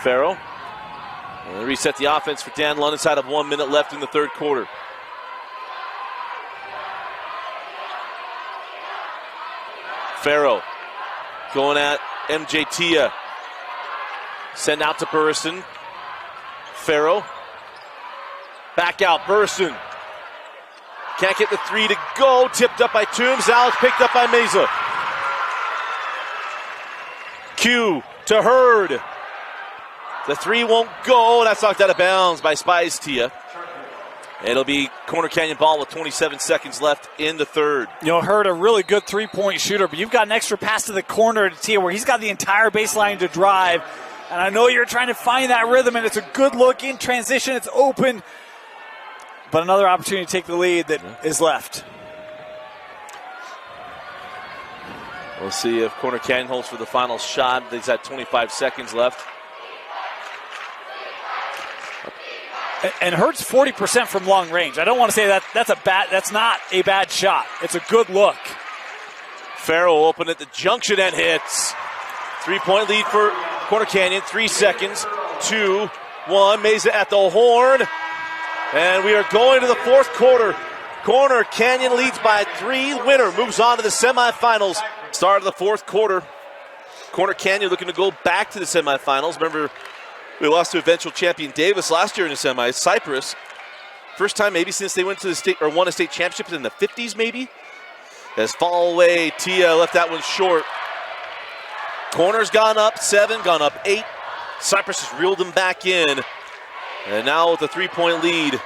Farrell. And they reset the offense for Dan Lund inside of 1 minute left in the third quarter. Farrell going at MJ Tia. Send out to Burriston. Farrell. Back out, Burriston. Can't get the three to go. Tipped up by Toombs. Alex picked up by Meza. Q to Hurd. The three won't go. That's knocked out of bounds by Spies Tia. It'll be Corner Canyon ball with 27 seconds left in the third. You know, Hurd, a really good three-point shooter, but you've got an extra pass to the corner to Tia where he's got the entire baseline to drive. And I know you're trying to find that rhythm, and it's a good look in transition. It's open. But another opportunity to take the lead that is left. We'll see if Corner Canyon holds for the final shot. They've got 25 seconds left. And Hurd's 40% from long range. I don't want to say that's not a bad shot. It's a good look. Farrell open at the junction and hits. 3-point lead for Corner Canyon. 3 seconds. 2, 1. Meza at the horn. And we are going to the fourth quarter. Corner Canyon leads by 3. Winner moves on to the semifinals. Start of the fourth quarter. Corner Canyon looking to go back to the semifinals. Remember, we lost to eventual champion Davis last year in the semis. Cyprus, first time maybe since they went to the state or won a state championship in the 50s maybe. As fall away, Tia left that one short. Corner's gone up 7, gone up 8. Cyprus has reeled them back in. And now with a 3-point lead.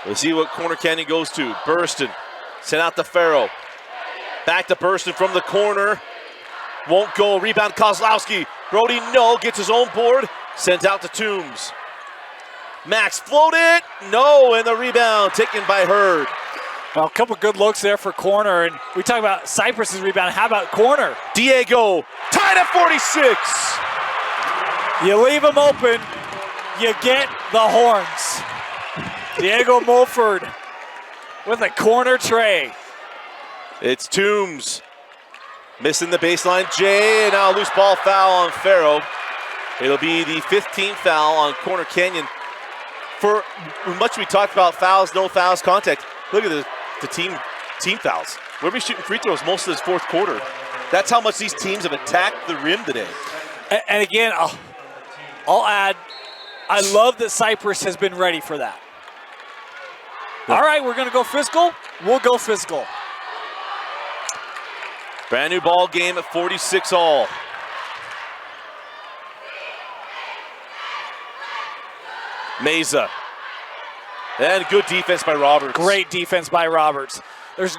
We'll see what Corner Canyon goes to. Burriston sent out to Farrell. Back to Burriston from the corner. Won't go. Rebound Kozlowski. Brody, no. Gets his own board. Sent out to Toombs. Max floated. No. And the rebound taken by Hurd. Well, a couple good looks there for Corner. And we talk about Cyprus's rebound. How about Corner? Diego tied at 46. You leave him open, you get the horns. Diego Mulford with a corner tray. It's Toombs missing the baseline. Jay, and now a loose ball foul on Farrell. It'll be the 15th foul on Corner Canyon. For much we talked about fouls, no fouls, contact. Look at the team fouls. We'll be shooting free throws most of this fourth quarter. That's how much these teams have attacked the rim today. And again, I'll add, I love that Cyprus has been ready for that. All right, we're going to go physical. We'll go physical. Brand new ball game at 46 all. Meza. And good defense by Roberts. Great defense by Roberts. There's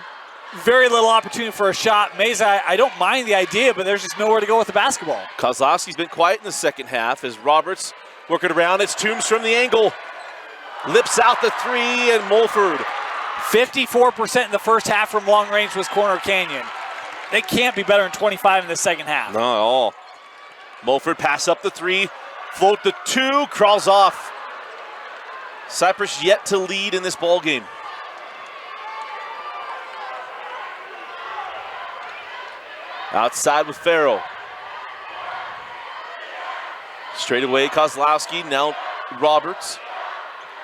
very little opportunity for a shot. Meza, I don't mind the idea, but there's just nowhere to go with the basketball. Kozlowski's been quiet in the second half as Roberts working around. It's Toombs from the angle. Lips out the three, and Mulford 54% in the first half from long range was Corner Canyon. They can't be better than 25 in the second half. Not at all. Mulford pass up the 3, float the 2, crawls off. Cyprus yet to lead in this ball game. Outside with Farrow. Straight away, Kozlowski, now Roberts.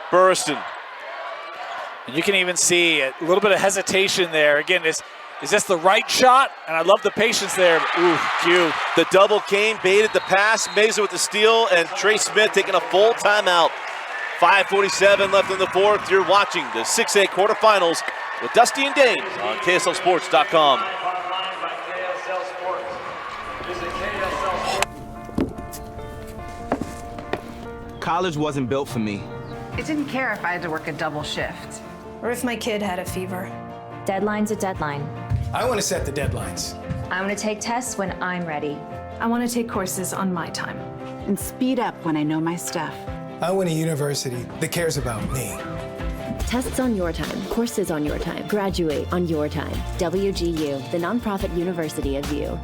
Burriston. And you can even see a little bit of hesitation there. Again, is this the right shot? And I love the patience there. Ooh, Q. The double came, baited the pass. Meza with the steal, and Trey Smith taking a full timeout. 5:47 left in the fourth. You're watching the 6A quarterfinals with Dusty and Dane on KSLSports.com. College wasn't built for me. I didn't care if I had to work a double shift. Or if my kid had a fever. Deadline's a deadline. I want to set the deadlines. I want to take tests when I'm ready. I want to take courses on my time. And speed up when I know my stuff. I want a university that cares about me. Tests on your time, courses on your time, graduate on your time. WGU, the nonprofit university of you.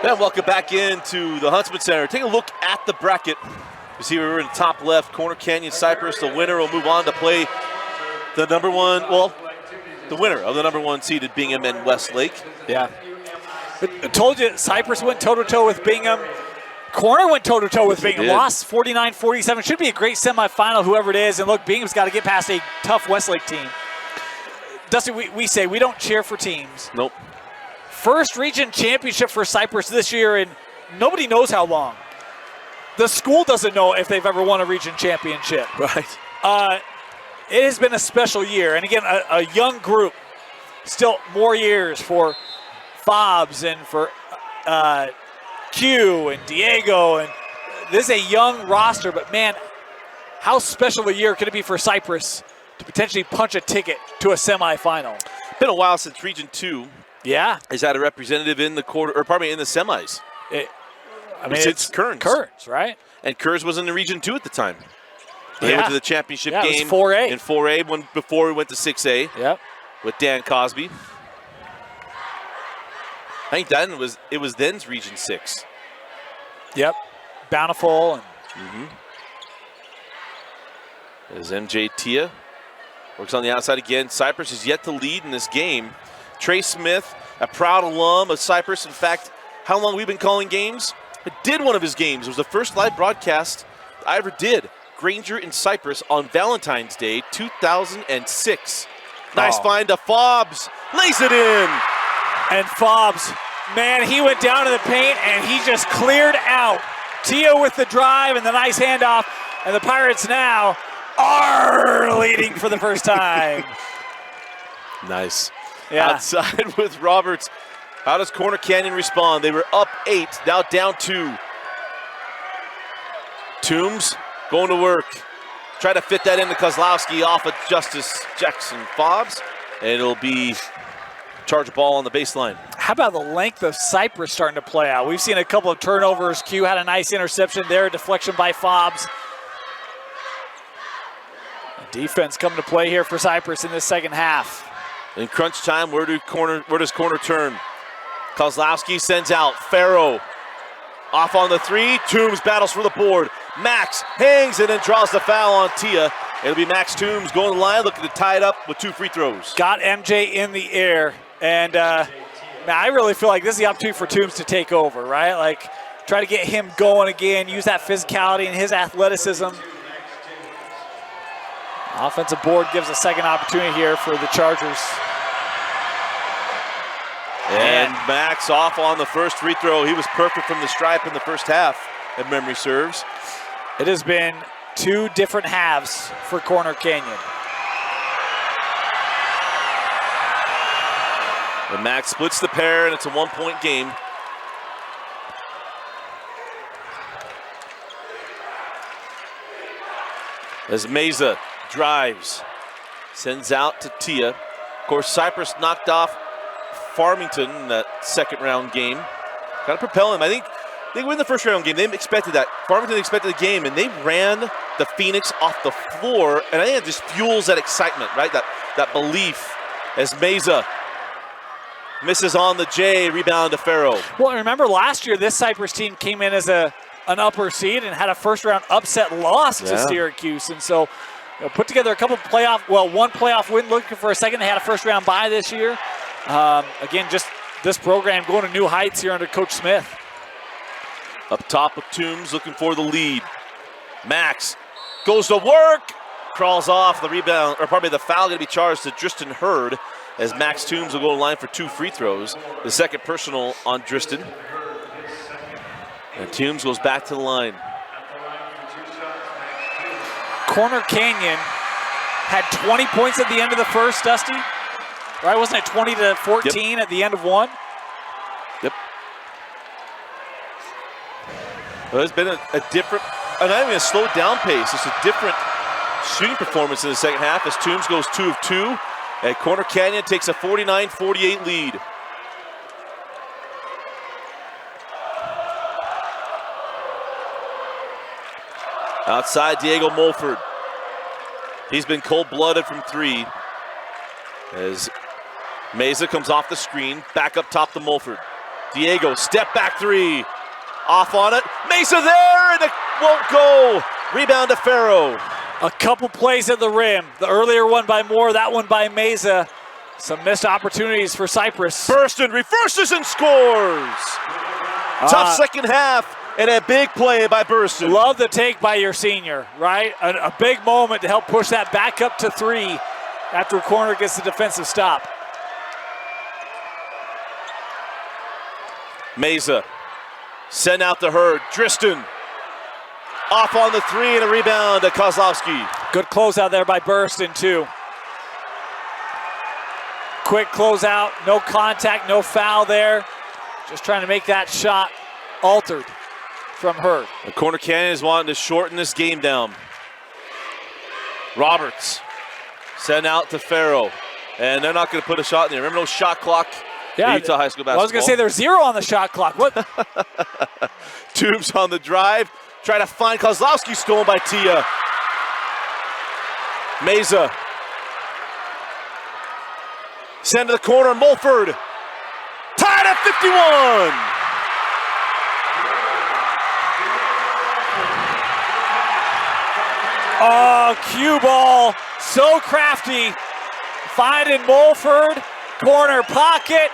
And welcome back into the Huntsman Center. Take a look at the bracket. You see we're in the top left, Corner Canyon Cyprus. The winner will move on to play the number one, well, the winner of the number 1 seeded Bingham and Westlake. Yeah. I told you, Cyprus went toe-to-toe with Bingham. Corner went toe-to-toe with Bingham. Lost 49-47. Should be a great semifinal, whoever it is. And look, Bingham's got to get past a tough Westlake team. Dusty, we say we don't cheer for teams. Nope. First region championship for Cyprus this year, and nobody knows how long. The school doesn't know if they've ever won a region championship. Right. It has been a special year. And again, a young group. Still more years for Fobbs and for Q and Diego. And this is a young roster, but man, how special of a year could it be for Cyprus to potentially punch a ticket to a semifinal? Been a while since Region 2 has had a representative in the in the semis. It's Kearns. Kearns, right? And Kearns was in the Region 2 at the time. They went to the championship game it was 4A. in 4A before we went to 6A. Yep. With Dan Cosby. I think it was then's Region 6. Yep. Bountiful. As MJ Tia works on the outside again. Cyprus is yet to lead in this game. Trey Smith, a proud alum of Cyprus. In fact, how long we've been calling games? I did one of his games. It was the first live broadcast I ever did. Granger in Cyprus on Valentine's Day, 2006. Nice find to Fobbs. Lays it in. And Fobbs, man, he went down to the paint and he just cleared out. Tia with the drive and the nice handoff. And the Pirates now are leading for the first time. Nice. Yeah. Outside with Roberts. How does Corner Canyon respond? They were up 8, now down 2. Toombs going to work. Try to fit that into Kozlowski off of Justice Jaxon Fobbs. And it'll be charge ball on the baseline. How about the length of Cyprus starting to play out? We've seen a couple of turnovers. Q had a nice interception there, deflection by Fobbs. Defense coming to play here for Cyprus in this second half. In crunch time, where does Corner turn? Kozlowski sends out Farrow. Off on the 3. Toombs battles for the board. Max hangs and then draws the foul on Tia. It'll be Max Toombs going to the line, looking to tie it up with 2 free throws. Got MJ in the air. And man, I really feel like this is the opportunity for Toombs to take over, right? Like, try to get him going again, use that physicality and his athleticism. Offensive board gives a second opportunity here for the Chargers. And Max off on the first free throw. He was perfect from the stripe in the first half, if memory serves. It has been 2 different halves for Corner Canyon. And Max splits the pair, and it's a 1-point game. As Meza drives, sends out to Tia. Of course, Cyprus knocked off Farmington in that second round game. Got to propel him. I think they win the first round game. They expected that. Farmington expected the game, and they ran the Phoenix off the floor, and I think it just fuels that excitement, right? That belief as Meza misses on the J, rebound to Farrow. Well, remember last year, this Cyprus team came in as an upper seed and had a first-round upset loss to Syracuse, and so put together a couple one playoff win, looking for a second. They had a first-round bye this year. Again, just this program going to new heights here under Coach Smith. Up top with Toombs looking for the lead. Max goes to work, crawls off the rebound, or probably the foul going to be charged to Dristan Hurd as Max Toombs will go to the line for 2 free throws. The second personal on Dristan. And Toombs goes back to the line. Corner Canyon had 20 points at the end of the first, Dusty. Right, wasn't it 20-14 at the end of one? Yep. Well, it's been a different, not even a slowed down pace. It's a different shooting performance in the second half as Toombs goes 2 of 2. And Corner Canyon takes a 49-48 lead. Outside, Diego Mulford. He's been cold-blooded from 3. As Meza comes off the screen, back up top to Mulford. Diego, step back 3. Off on it. Meza there, and it won't go. Rebound to Farrow. A couple plays at the rim. The earlier one by Moore, that one by Meza. Some missed opportunities for Cyprus. Burston reverses and scores. Tough second half, and a big play by Burston. Love the take by your senior, right? A big moment to help push that back up to 3 after a corner gets the defensive stop. Meza sent out to Hurd. Dristan off on the 3 and a rebound to Kozlowski. Good closeout there by Burston too. Quick closeout, no contact, no foul there. Just trying to make that shot altered from Hurd. The Corner Canyon is wanting to shorten this game down. Roberts sent out to Farrow, and they're not going to put a shot in there. Remember no shot clock in Utah High School basketball? I was going to say there's 0 on the shot clock. What? Toombs on the drive, try to find Kozlowski, stolen by Tia. Meza. Send to the corner, Mulford. Tied at 51. Oh, cue ball, so crafty. Finding Mulford, corner pocket,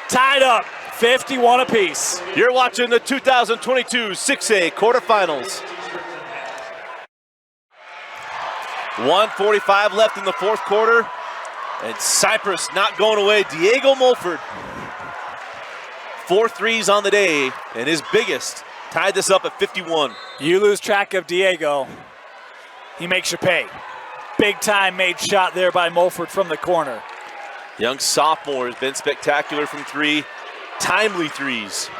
tied up, 51 apiece. You're watching the 2022 6A quarterfinals. 1:45 left in the fourth quarter, and Cyprus not going away. Diego Mulford, 4 threes on the day, and his biggest, tied this up at 51. You lose track of Diego, he makes you pay. Big time made shot there by Mulford from the corner. Young sophomore has been spectacular from 3, timely threes.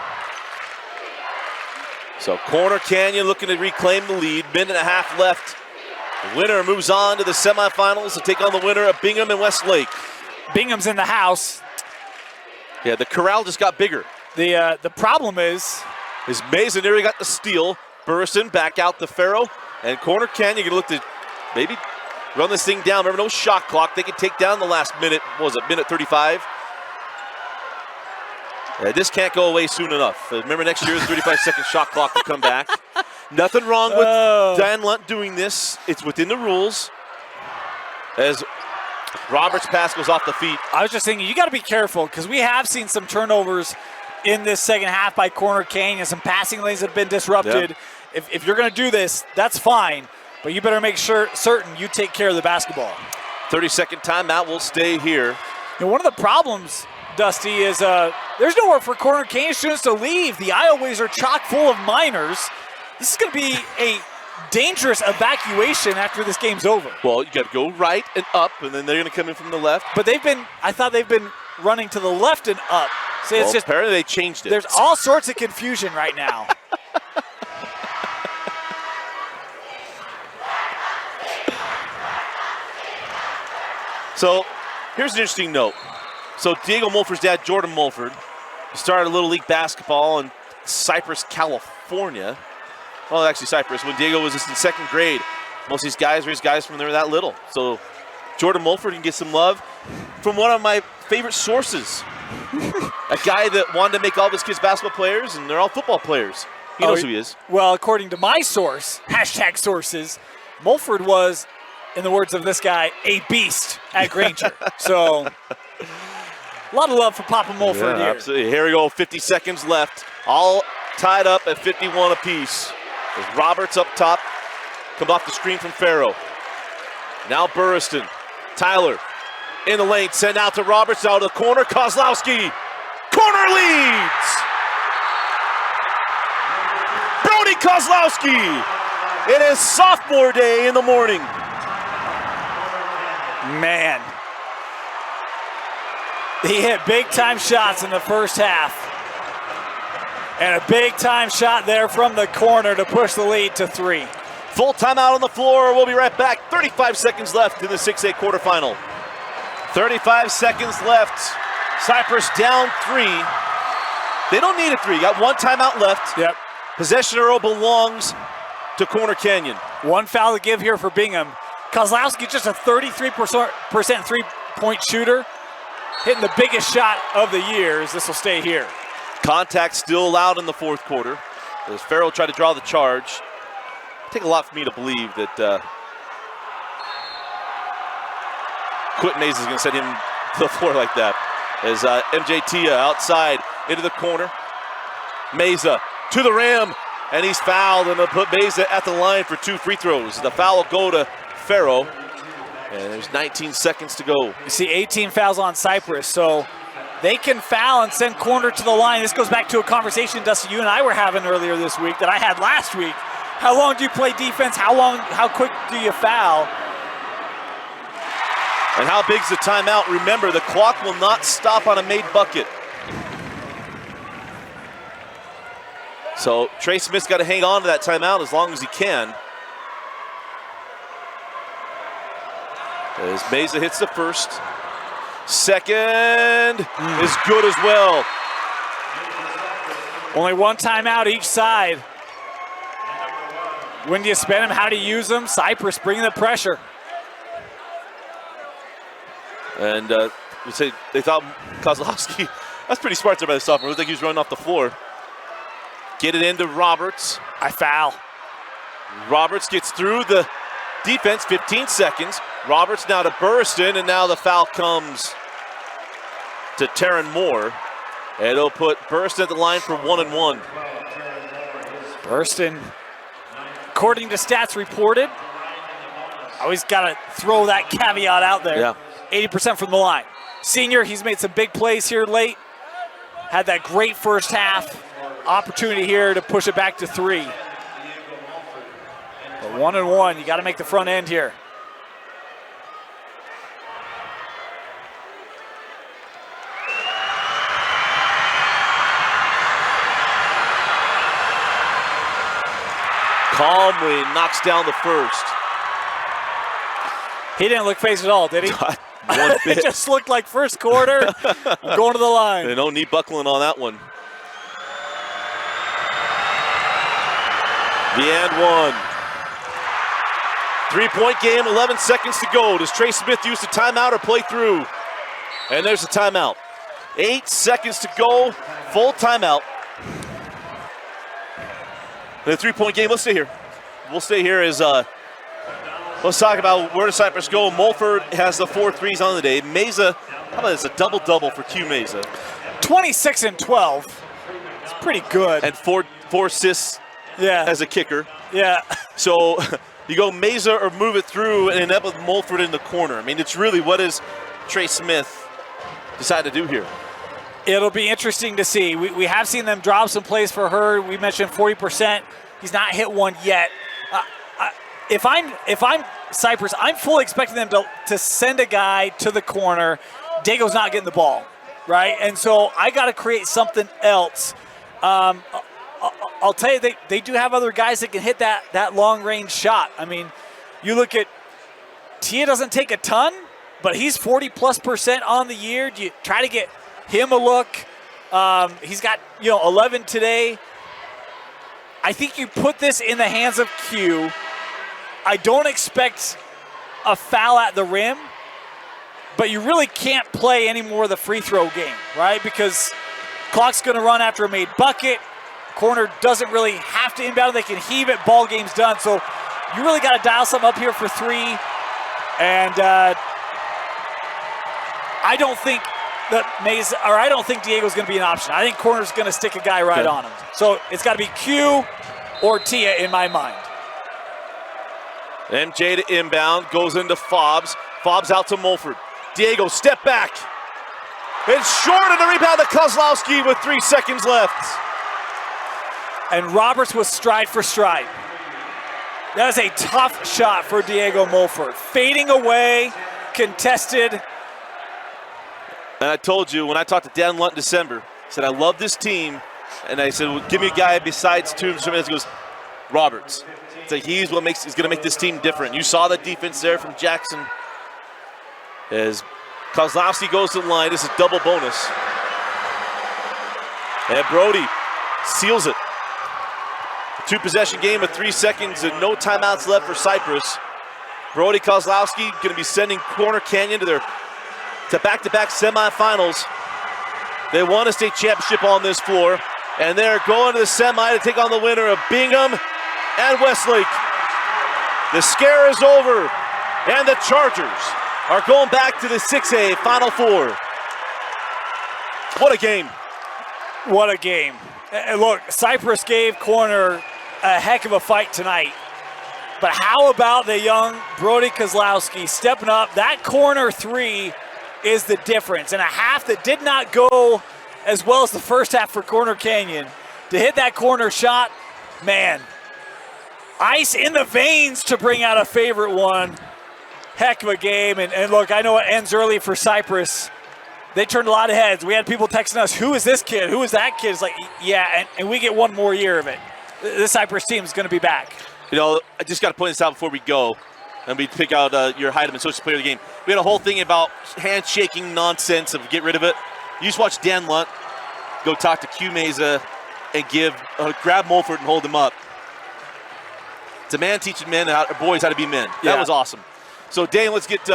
So Corner Canyon looking to reclaim the lead, minute and a half left. The winner moves on to the semifinals to take on the winner of Bingham and Westlake. Bingham's in the house. Yeah, the corral just got bigger. The problem is Meza nearly got the steal. Burson back out to Farrow, and Corner Canyon gonna look to maybe run this thing down. Remember, no shot clock. They can take down the last minute. What was it, minute 35? Yeah, this can't go away soon enough. Remember, next year the 35-second shot clock will come back. Nothing wrong with Dan Lunt doing this. It's within the rules. As Roberts' pass goes off the feet. I was just thinking, you got to be careful because we have seen some turnovers in this second half by Corner Canyon. Some passing lanes that have been disrupted. Yeah. If you're going to do this, that's fine, but you better make certain you take care of the basketball. 30-second timeout will stay here. And one of the problems, Dusty, is there's nowhere for Corner Canyon students to leave. The aisleways are chock full of minors. This is going to be a dangerous evacuation after this game's over. Well, you got to go right and up, and then they're going to come in from the left. But I thought they've been running to the left and up. So it's just, apparently they changed it. There's all sorts of confusion right now. So here's an interesting note. So Diego Mulford's dad, Jordan Mulford, started a Little League basketball and Cyprus, California. Well, actually Cyprus, when Diego was just in second grade. Most of these guys were his guys from they were that little. So Jordan Mulford can get some love from one of my favorite sources. A guy that wanted to make all of his kids basketball players, and they're all football players. He knows who he is. Well, according to my source, #sources, Mulford was, in the words of this guy, a beast at Granger. So, a lot of love for Papa Mulford here. Absolutely. Here we go, 50 seconds left. All tied up at 51 apiece. There's Roberts up top. Come off the screen from Farrow. Now Burriston. Tyler in the lane. Send out to Roberts. Out of the corner. Kozlowski. Corner leads. Brody Kozlowski. It is sophomore day in the morning. Man. He hit big-time shots in the first half. And a big-time shot there from the corner to push the lead to 3. Full timeout on the floor. We'll be right back. 35 seconds left in the 6A quarterfinal. 35 seconds left. Cyprus down 3. They don't need a 3. Got one timeout left. Yep. Possession arrow belongs to Corner Canyon. One foul to give here for Bingham. Kozlowski just a 33% three-point shooter. Hitting the biggest shot of the year as this will stay here. Contact still allowed in the fourth quarter as Farrell tried to draw the charge. Take a lot for me to believe that Quentin Meza is going to send him to the floor like that. As MJ Tia outside into the corner. Meza to the rim, and he's fouled, and they'll put Meza at the line for 2 free throws. The foul will go to Farrow, and there's 19 seconds to go. You see 18 fouls on Cyprus, so they can foul and send Corner to the line. This goes back to a conversation, Dusty, you and I were having earlier this week that I had last week. How long do you play defense? How quick do you foul? And how big's the timeout? Remember, the clock will not stop on a made bucket. So Trey Smith's got to hang on to that timeout as long as he can. As Meza hits the first. Second is good as well. Only one timeout each side. When do you spend them? How do you use them? Cyprus bringing the pressure. And we say they thought Kozlowski, that's pretty smart there by the sophomore. It looked like he was running off the floor. Get it into Roberts. I foul. Roberts gets through the defense, 15 seconds. Roberts now to Burriston, and now the foul comes to Taryn Moore. And it'll put Burriston at the line for 1-1. Burriston, according to stats reported, always got to throw that caveat out there. Yeah. 80% from the line. Senior, he's made some big plays here late. Had that great first half. Opportunity here to push it back to 3. But 1-1, you got to make the front end here. Calmly knocks down the first. He didn't look phased at all, did he? Not one bit. It just looked like first quarter, going to the line. No knee buckling on that one. The and one. 3-point game, 11 seconds to go. Does Trey Smith use the timeout or play through? And there's the timeout. 8 seconds to go, full timeout. The 3-point game, let's stay here. We'll stay here as, let's talk about where does Cyprus go. Mulford has the 4 threes on the day. Meza, how about this, a double-double for Q Meza. 26 and 12. It's pretty good. And four assists as a kicker. Yeah. So you go Meza or move it through and end up with Mulford in the corner. I mean, it's really what does Trey Smith decide to do here? It'll be interesting to see. We have seen them drop some plays for her. We mentioned 40%. He's not hit one yet. If I'm Cyprus, I'm fully expecting them to send a guy to the corner. Dago's not getting the ball, right? And so I got to create something else. I'll tell you, they do have other guys that can hit that long-range shot. I mean, you look at Tia doesn't take a ton, but he's 40+% on the year. Do you try to get him a look? He's got 11 today. I think you put this in the hands of Q. I don't expect a foul at the rim, but you really can't play any more of the free throw game, right? Because clock's going to run after a made bucket. Corner doesn't really have to inbound. They can heave it. Ball game's done. So you really got to dial something up here for three. And I don't think that Meza, or I don't think Diego's going to be an option. I think corner's going to stick a guy right on him. So it's got to be Q or Tia in my mind. MJ to inbound, goes into Fobbs. Fobbs out to Mulford. Diego, step back. It's short of the rebound to Kozlowski with 3 seconds left. And Roberts was stride for stride. That was a tough shot for Diego Mulford. Fading away, contested. And I told you, when I talked to Dan Lunt in December, I said, I love this team. And I said, well, give me a guy besides Toombs. He goes, Roberts. It's like he's going to make this team different. You saw the defense there from Jaxon. As Kozlowski goes to the line, this is double bonus. And Brody seals it. A 2-possession game with 3 seconds and no timeouts left for Cyprus. Brody, Kozlowski going to be sending Corner Canyon to back-to-back semifinals. They won a state championship on this floor, and they're going to the semi to take on the winner of Bingham and Westlake. The scare is over, and the Chargers are going back to the 6A Final Four. What a game. What a game. And look, Cyprus gave Corner a heck of a fight tonight. But how about the young Brody Kozlowski stepping up? That corner three is the difference. In a half that did not go as well as the first half for Corner Canyon, to hit that corner shot, man, ice in the veins to bring out a favorite one. Heck of a game. And look, I know it ends early for Cyprus. They turned a lot of heads. We had people texting us, who is this kid? Who is that kid? It's like, yeah, and we get one more year of it. This Cyprus team is going to be back. You know, I just got to point this out before we go, and we pick out your Heidemann Social Player of the Game. We had a whole thing about handshaking nonsense of get rid of it. You just watch Dan Lunt go talk to Q Meza and grab Mulford and hold him up. It's a man teaching boys how to be men. That was awesome. So, Dane, let's get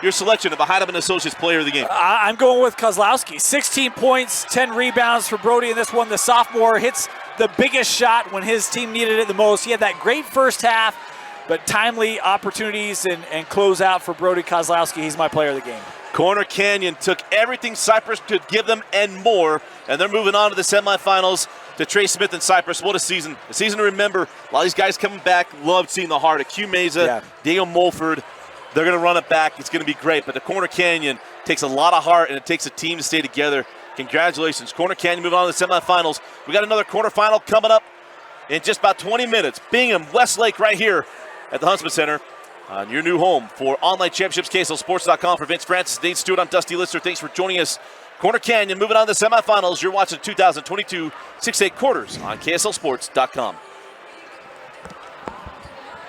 your selection of a Heidemann Associates Player of the Game. I'm going with Kozlowski. 16 points, 10 rebounds for Brody in this one. The sophomore hits the biggest shot when his team needed it the most. He had that great first half, but timely opportunities and close out for Brody Kozlowski. He's my Player of the Game. Corner Canyon took everything Cyprus could give them and more, and they're moving on to the semifinals to Trey Smith and Cyprus. What a season. A season to remember. A lot of these guys coming back. Loved seeing the heart of Q Meza, Diego Mulford. They're going to run it back. It's going to be great. But the Corner Canyon takes a lot of heart, and it takes a team to stay together. Congratulations. Corner Canyon moving on to the semifinals. We got another quarterfinal coming up in just about 20 minutes. Bingham, Westlake right here at the Huntsman Center. On your new home for online championships, KSLSports.com. For Vince Francis, Dave Stewart, I'm Dusty Lister. Thanks for joining us. Corner Canyon moving on to the semifinals. You're watching 2022 6A quarters on KSLSports.com.